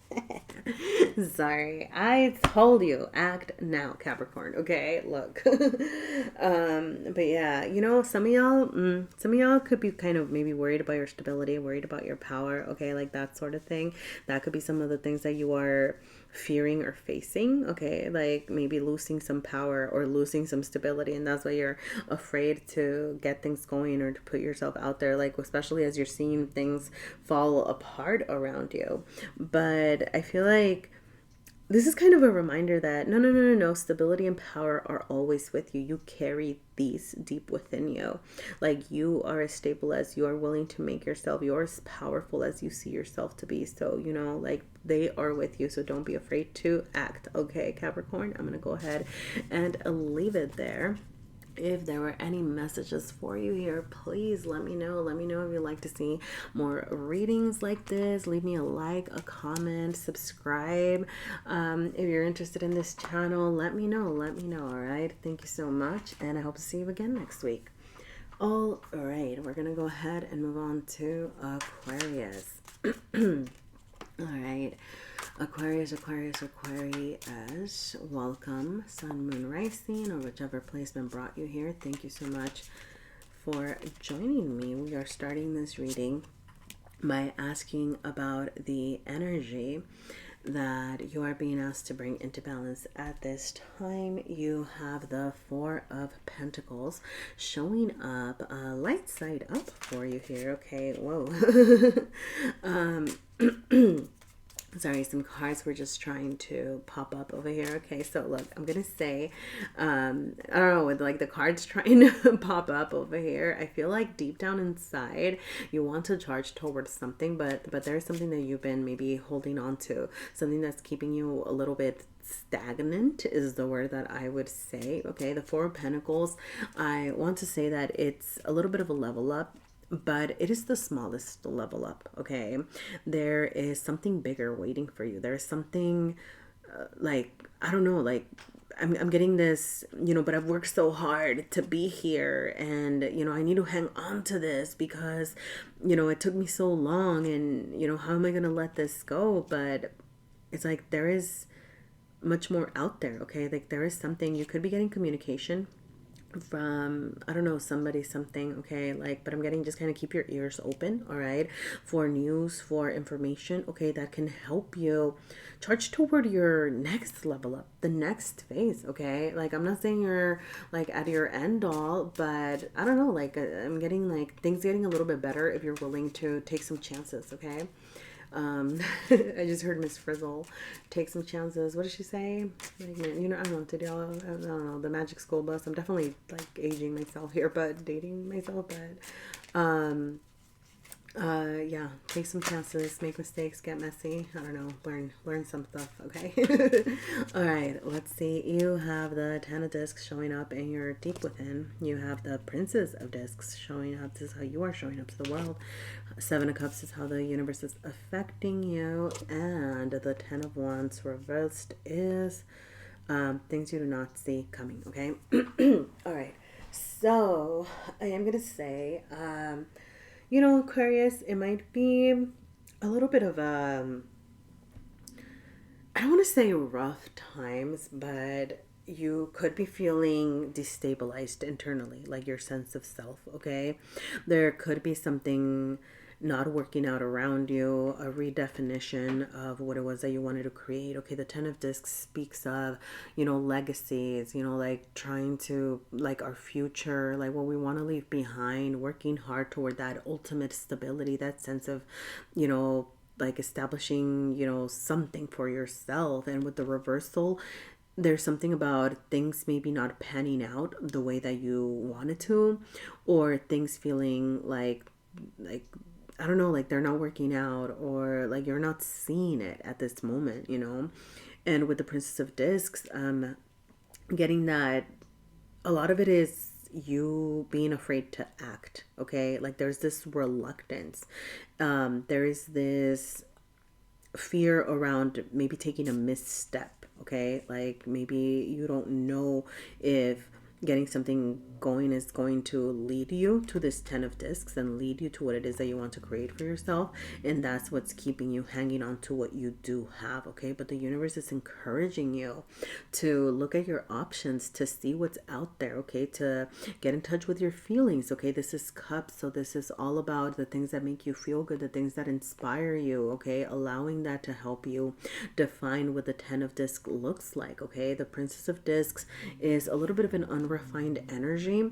Sorry, I told you, act now, Capricorn. Okay, look. But yeah, you know, some of y'all could be kind of maybe worried about your stability, worried about your power. Okay, like that sort of thing. That could be some of the things that you are fearing or facing. Okay, like maybe losing some power or losing some stability, and that's why you're afraid to get things going or to put yourself out there, like especially as you're seeing things fall apart around you. But I feel like this is kind of a reminder that no, stability and power are always with you. You carry these deep within you. Like you are as stable as you are willing to make yourself. You're as powerful as you see yourself to be. So, you know, like they are with you. So don't be afraid to act. Okay, Capricorn, I'm going to go ahead and leave it there. If there were any messages for you here, please let me know. Let me know if you'd like to see more readings like this. Leave me a like, a comment, subscribe. If you're interested in this channel, let me know. Let me know. All right. Thank you so much. And I hope to see you again next week. All right. We're going to go ahead and move on to Aquarius. All right. Aquarius, welcome, Sun, Moon, Rising, or whichever placement brought you here. Thank you so much for joining me. We are starting this reading by asking about the energy that you are being asked to bring into balance at this time. You have the Four of Pentacles showing up, light side up for you here. Okay, whoa. Sorry, some cards were just trying to pop up over here. Okay, so look, I'm gonna say, I don't know, with like the cards trying to pop up over here, I feel like deep down inside you want to charge towards something, but there's something that you've been maybe holding on to, something that's keeping you a little bit stagnant is the word that I would say. Okay, the Four of Pentacles, I want to say that it's a little bit of a level up, but it is the smallest level up. Okay, there is something bigger waiting for you. There's something like, I don't know, like I'm getting this, but I've worked so hard to be here, and I need to hang on to this because it took me so long, and how am I going to let this go? But it's like there is much more out there. Okay, like there is something, you could be getting communication from, I don't know, somebody, something. Okay, like, but I'm getting, just kind of keep your ears open, all right, for news, for information, okay, that can help you charge toward your next level up, the next phase. Okay, like I'm not saying you're like at your end all, but I don't know, like I'm getting like things getting a little bit better if you're willing to take some chances. Okay, I just heard Miss Frizzle, take some chances. What did she say? Like, I don't know, did y'all, I don't know, the Magic School Bus. I'm definitely like aging myself here, but dating myself, but, yeah, take some chances, make mistakes, get messy. I don't know, learn some stuff. Okay. All right, let's see. You have the Ten of Discs showing up in your deep within. You have the Princess of Discs showing up. This is how you are showing up to the world. Seven of Cups is how the universe is affecting you, and the Ten of Wands reversed is things you do not see coming. Okay. All right, so I am gonna say, Aquarius, it might be a little bit of I don't want to say rough times, but you could be feeling destabilized internally, like your sense of self. Okay, there could be something not working out around you, a redefinition of what it was that you wanted to create. Okay, the Ten of Discs speaks of, legacies, like trying to, like our future, like what we want to leave behind, working hard toward that ultimate stability, that sense of, like establishing, something for yourself. And with the reversal, there's something about things maybe not panning out the way that you wanted to, or things feeling like I don't know, like they're not working out, or like you're not seeing it at this moment. And with the Princess of Discs, getting that a lot of it is you being afraid to act. Okay, like there's this reluctance, there is this fear around maybe taking a misstep. Okay, like maybe you don't know if getting something going is going to lead you to this Ten of Discs and lead you to what it is that you want to create for yourself, and that's what's keeping you hanging on to what you do have. Okay, but the universe is encouraging you to look at your options, to see what's out there. Okay, to get in touch with your feelings. Okay, this is Cups, so this is all about the things that make you feel good, the things that inspire you. Okay, allowing that to help you define what the Ten of Discs looks like. Okay, the Princess of Discs is a little bit of an unrefined energy,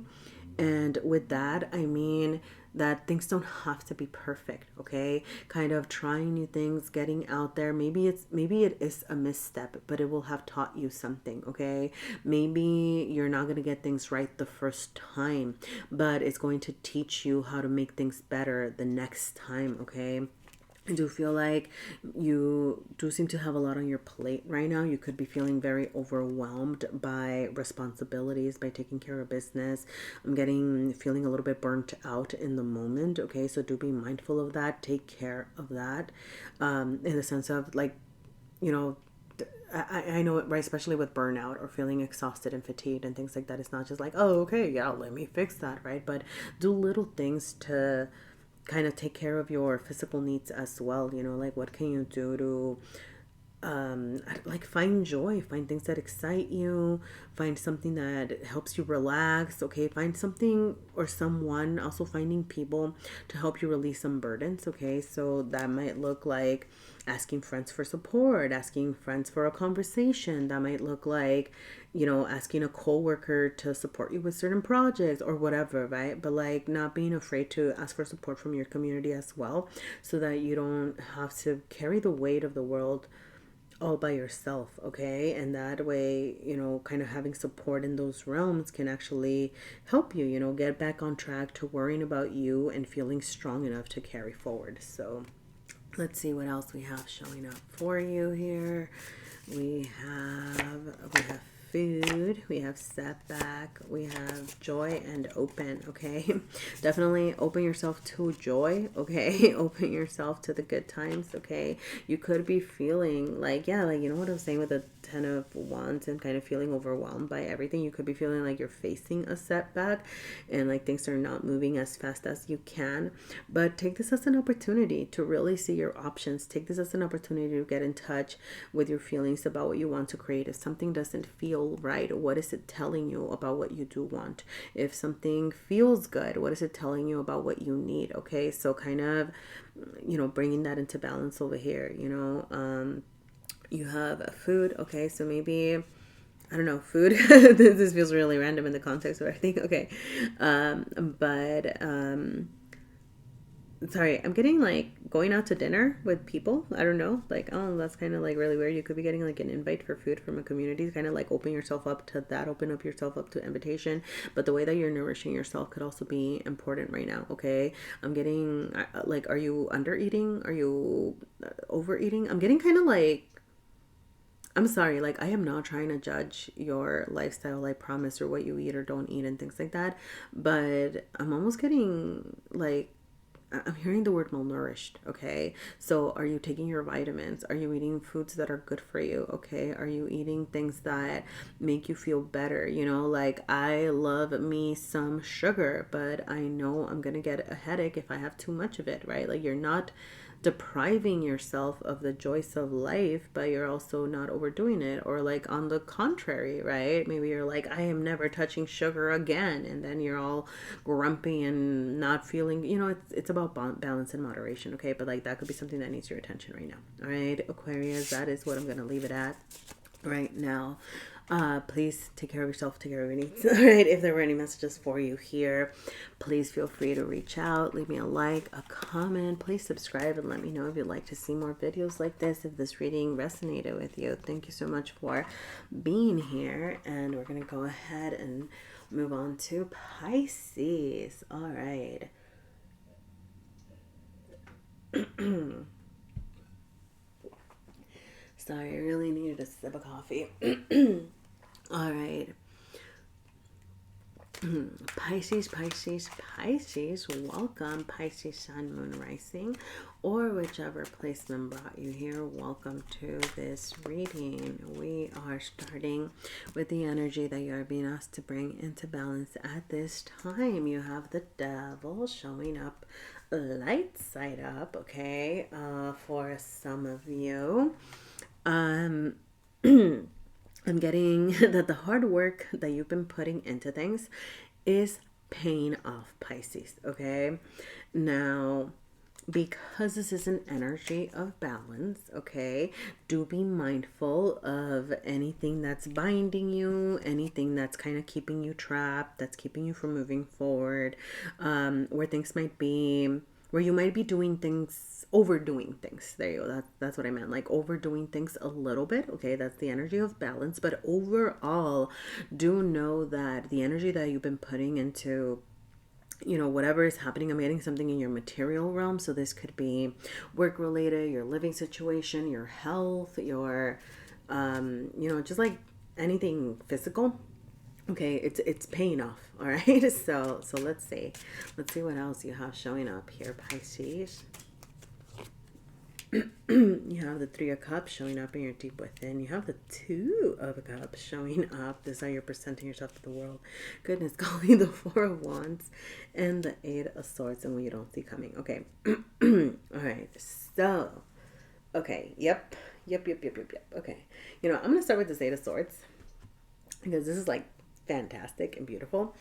and with that I mean that things don't have to be perfect. Okay, kind of trying new things, getting out there. Maybe it is a misstep, but it will have taught you something. Okay, maybe you're not going to get things right the first time, but it's going to teach you how to make things better the next time. Okay, I do feel like you do seem to have a lot on your plate right now. You could be feeling very overwhelmed by responsibilities, by taking care of business. I'm feeling a little bit burnt out in the moment. Okay, so do be mindful of that. Take care of that, in the sense of like, you know, I know it, right? Especially with burnout or feeling exhausted and fatigued and things like that. It's not just like, oh, okay, yeah, let me fix that, right? But do little things to kind of take care of your physical needs as well. Like what can you do to like find joy, find things that excite you, find something that helps you relax. Okay, find something or someone, also finding people to help you release some burdens. Okay, so that might look like asking friends for support, asking friends for a conversation. That might look like, asking a coworker to support you with certain projects or whatever, right? But like not being afraid to ask for support from your community as well, so that you don't have to carry the weight of the world all by yourself. Okay, and that way, kind of having support in those realms can actually help you, get back on track to worrying about you and feeling strong enough to carry forward. So let's see what else we have showing up for you here. We have food, we have setback, we have joy and open. Okay, definitely open yourself to joy. Okay, open yourself to the good times. Okay, you could be feeling like, yeah, like, what I was saying with the 10 of Wands and kind of feeling overwhelmed by everything. You could be feeling like you're facing a setback and like things are not moving as fast as you can. But take this as an opportunity to really see your options. Take this as an opportunity to get in touch with your feelings about what you want to create. If something doesn't feel right, what is it telling you about what you do want? If something feels good, what is it telling you about what you need? Okay, so kind of, bringing that into balance over here. You have food. Okay, so maybe, I don't know, food. This feels really random in the context of everything. Okay, but sorry, I'm getting like going out to dinner with people. I don't know, like, oh, that's kind of like really weird. You could be getting like an invite for food from a community. Kind of like open yourself up to that. Open up yourself up to invitation. But the way that you're nourishing yourself could also be important right now. Okay, I'm getting like, are you under eating? Are you overeating? I'm getting kind of like, I'm sorry, like, I am not trying to judge your lifestyle, I promise, or what you eat or don't eat and things like that. But I'm almost getting like, I'm hearing the word malnourished. Okay, so are you taking your vitamins? Are you eating foods that are good for you? Okay, are you eating things that make you feel better? Like, I love me some sugar, but I know I'm gonna get a headache if I have too much of it, right? Like, you're not depriving yourself of the joys of life, but you're also not overdoing it. Or like on the contrary, right? Maybe you're like, I am never touching sugar again, and then you're all grumpy and not feeling, it's about balance and moderation. Okay, but like that could be something that needs your attention right now. All right, Aquarius, that is what I'm gonna leave it at right now. Please take care of yourself, take care of your needs. All right, if there were any messages for you here, please feel free to reach out, leave me a like, a comment, please subscribe, and let me know if you'd like to see more videos like this, if this reading resonated with you. Thank you so much for being here, and we're gonna go ahead and move on to Pisces. All right. Sorry, I really needed a sip of coffee. All right. Pisces, Pisces, Pisces. Welcome, Pisces, Sun, Moon, Rising, or whichever placement brought you here. Welcome to this reading. We are starting with the energy that you are being asked to bring into balance at this time. You have the Devil showing up light side up, okay, for some of you. I'm getting that the hard work that you've been putting into things is paying off, Pisces. Okay, now, because this is an energy of balance, okay, do be mindful of anything that's binding you, anything that's kind of keeping you trapped, that's keeping you from moving forward, where things might be, where you might be doing things, overdoing things. There you go. That's what I meant. Like overdoing things a little bit. Okay, that's the energy of balance. But overall, do know that the energy that you've been putting into, whatever is happening, I'm getting something in your material realm. So this could be work related, your living situation, your health, your, just like anything physical. Okay, it's paying off. All right. So let's see what else you have showing up here, Pisces. You have the Three of Cups showing up in your deep within. You have the Two of Cups showing up. This is how you're presenting yourself to the world. Goodness, golly, the Four of Wands and the Eight of Swords, and what you don't see coming. Okay. All right. So, okay. Yep. Yep. Okay. You know, I'm going to start with this Eight of Swords because this is like fantastic and beautiful.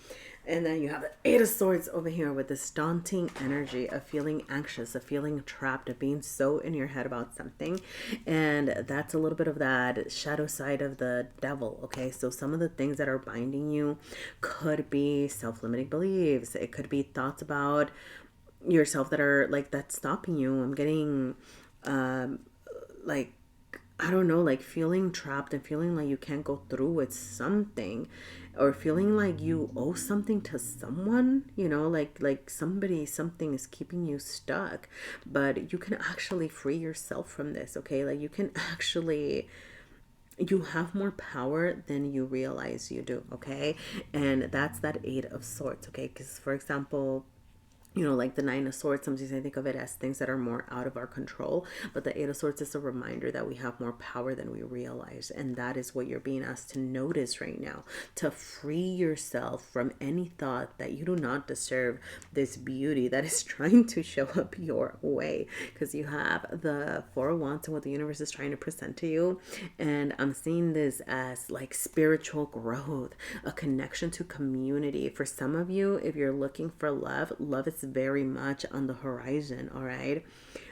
And then you have the Eight of Swords over here with this daunting energy of feeling anxious, of feeling trapped, of being so in your head about something. And that's a little bit of that shadow side of the devil, okay? So some of the things that are binding you could be self-limiting beliefs. It could be thoughts about yourself that are like, that's stopping you. I'm getting, like, I don't know, like feeling trapped and feeling like you can't go through with something, or feeling like you owe something to someone, you know, like somebody, something is keeping you stuck. But you can actually free yourself from this, okay? Like you can actually, you have more power than you realize you do, okay? And that's that Eight of Swords, okay? Because for example, you know, like the Nine of Swords, sometimes I think of it as things that are more out of our control. But the Eight of Swords is a reminder that we have more power than we realize. And that is what you're being asked to notice right now. To free yourself from any thought that you do not deserve this beauty that is trying to show up your way. Because you have the Four of Wands and what the universe is trying to present to you. And I'm seeing this as like spiritual growth, a connection to community. For some of you, if you're looking for love, love is very much on the horizon. All right,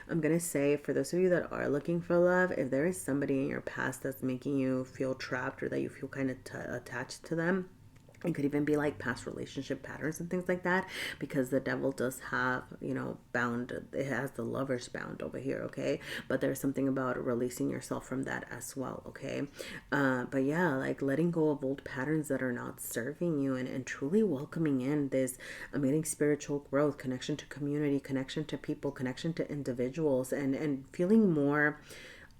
I'm gonna say, for those of you that are looking for love, if there is somebody in your past that's making you feel trapped, or that you feel kind of attached to them, it could even be like past relationship patterns and things like that, because the devil does have, you know, bound, it has the Lovers bound over here, okay? But there's something about releasing yourself from that as well, okay? But yeah, like letting go of old patterns that are not serving you, and truly welcoming in this amazing spiritual growth, connection to community, connection to people, connection to individuals, and feeling more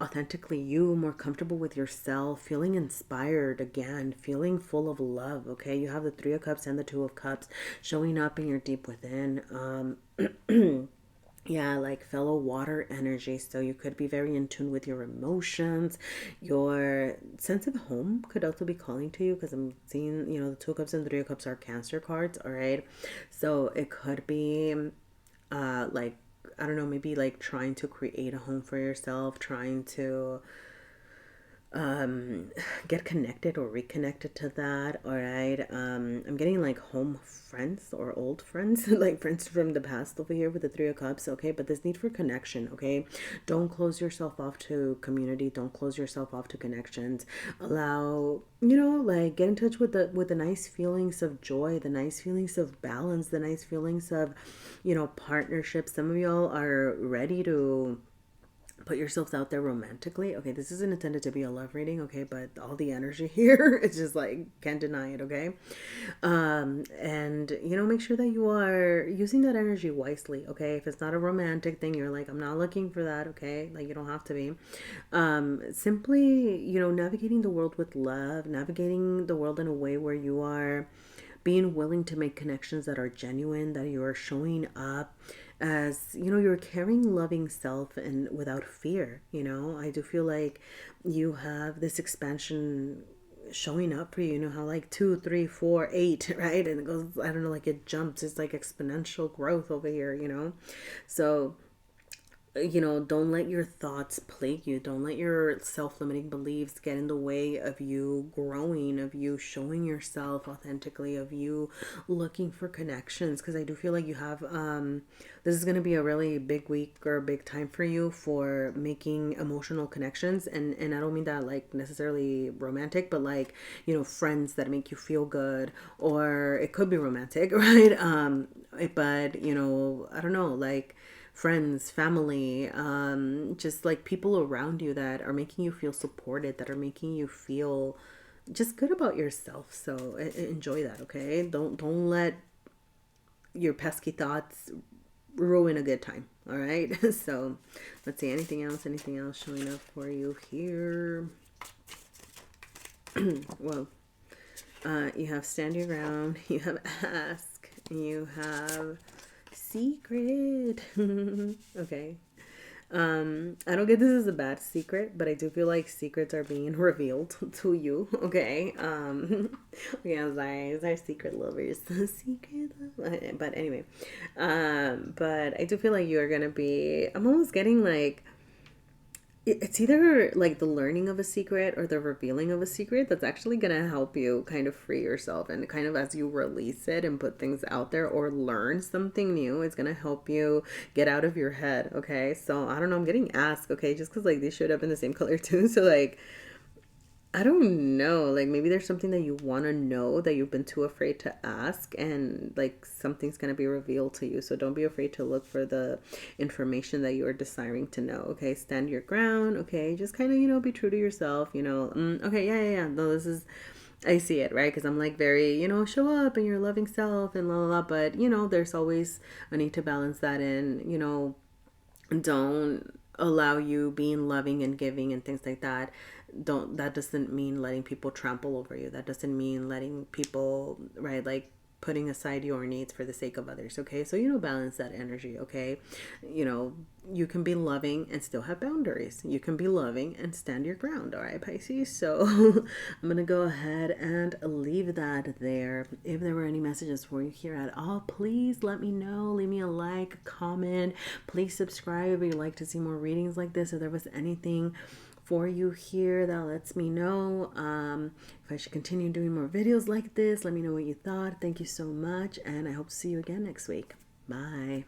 authentically you, more comfortable with yourself, feeling inspired again, feeling full of love, okay? You have the Three of Cups and the Two of Cups showing up in your deep within. Yeah, like fellow water energy. So you could be very in tune with your emotions. Your sense of home could also be calling to you, because I'm seeing, you know, the Two of Cups and Three of Cups are Cancer cards, all right? So it could be like, I don't know, maybe like trying to create a home for yourself, trying to get connected or reconnected to that. All right, I'm getting like home friends or old friends, like friends from the past over here with the Three of Cups, okay? But this need for connection, okay? Don't close yourself off to community, don't close yourself off to connections. Allow, you know, like get in touch with the nice feelings of joy, the nice feelings of balance, the nice feelings of, you know, partnership. Some of y'all are ready to put yourselves out there romantically. Okay, this isn't intended to be a love reading, okay, but all the energy here, it's just like, can't deny it, okay? And you know, make sure that you are using that energy wisely, okay? If it's not a romantic thing, you're like, I'm not looking for that, okay? Like, you don't have to be. Simply, you know, navigating the world with love, navigating the world in a way where you are being willing to make connections that are genuine, that you are showing up as, you know, you're carrying loving self and without fear. You know, I do feel like you have this expansion showing up for you. You know how like 2, 3, 4, 8, right? And it goes, I don't know, like it jumps. It's like exponential growth over here, you know? So, you know, don't let your thoughts plague you. Don't let your self-limiting beliefs get in the way of you growing, of you showing yourself authentically, of you looking for connections. Because I do feel like you have, this is going to be a really big week or a big time for you for making emotional connections. And I don't mean that like necessarily romantic, but like, you know, friends that make you feel good, or it could be romantic, right? But, you know, I don't know, like, friends, family, just like people around you that are making you feel supported, that are making you feel just good about yourself. So enjoy that, okay? Don't let your pesky thoughts ruin a good time. All right. So let's see, anything else showing up for you here? Well, you have stand your ground, you have ask, you have secret. Okay. I don't get this as a bad secret, but I do feel like secrets are being revealed to you. Okay. Okay, I'm sorry, it's our secret lovers. Secret love. But anyway, but I do feel like you're gonna be, I'm almost getting like it's either like the learning of a secret or the revealing of a secret that's actually going to help you kind of free yourself, and kind of as you release it and put things out there or learn something new, it's going to help you get out of your head. Okay, so I don't know, I'm getting asked, okay, just because like they showed up in the same color too, so like I don't know. Like maybe there's something that you want to know that you've been too afraid to ask, and like something's going to be revealed to you. So don't be afraid to look for the information that you are desiring to know. Okay, stand your ground. Okay, just kind of, be true to yourself. Okay, yeah, yeah, yeah. No, this is, I see it, right? Because I'm like very, show up and your loving self and la la la. But, there's always a need to balance that in, don't allow you being loving and giving and things like that. Don't, that doesn't mean letting people trample over you. That doesn't mean letting people, right, like putting aside your needs for the sake of others. Okay, so balance that energy. Okay, you can be loving and still have boundaries. You can be loving and stand your ground. All right, Pisces. So I'm gonna go ahead and leave that there. If there were any messages for you here at all, please let me know. Leave me a like, comment. Please subscribe if you'd like to see more readings like this. If there was anything for you here that lets me know if I should continue doing more videos like this. Let me know what you thought. Thank you so much, and I hope to see you again next week. Bye.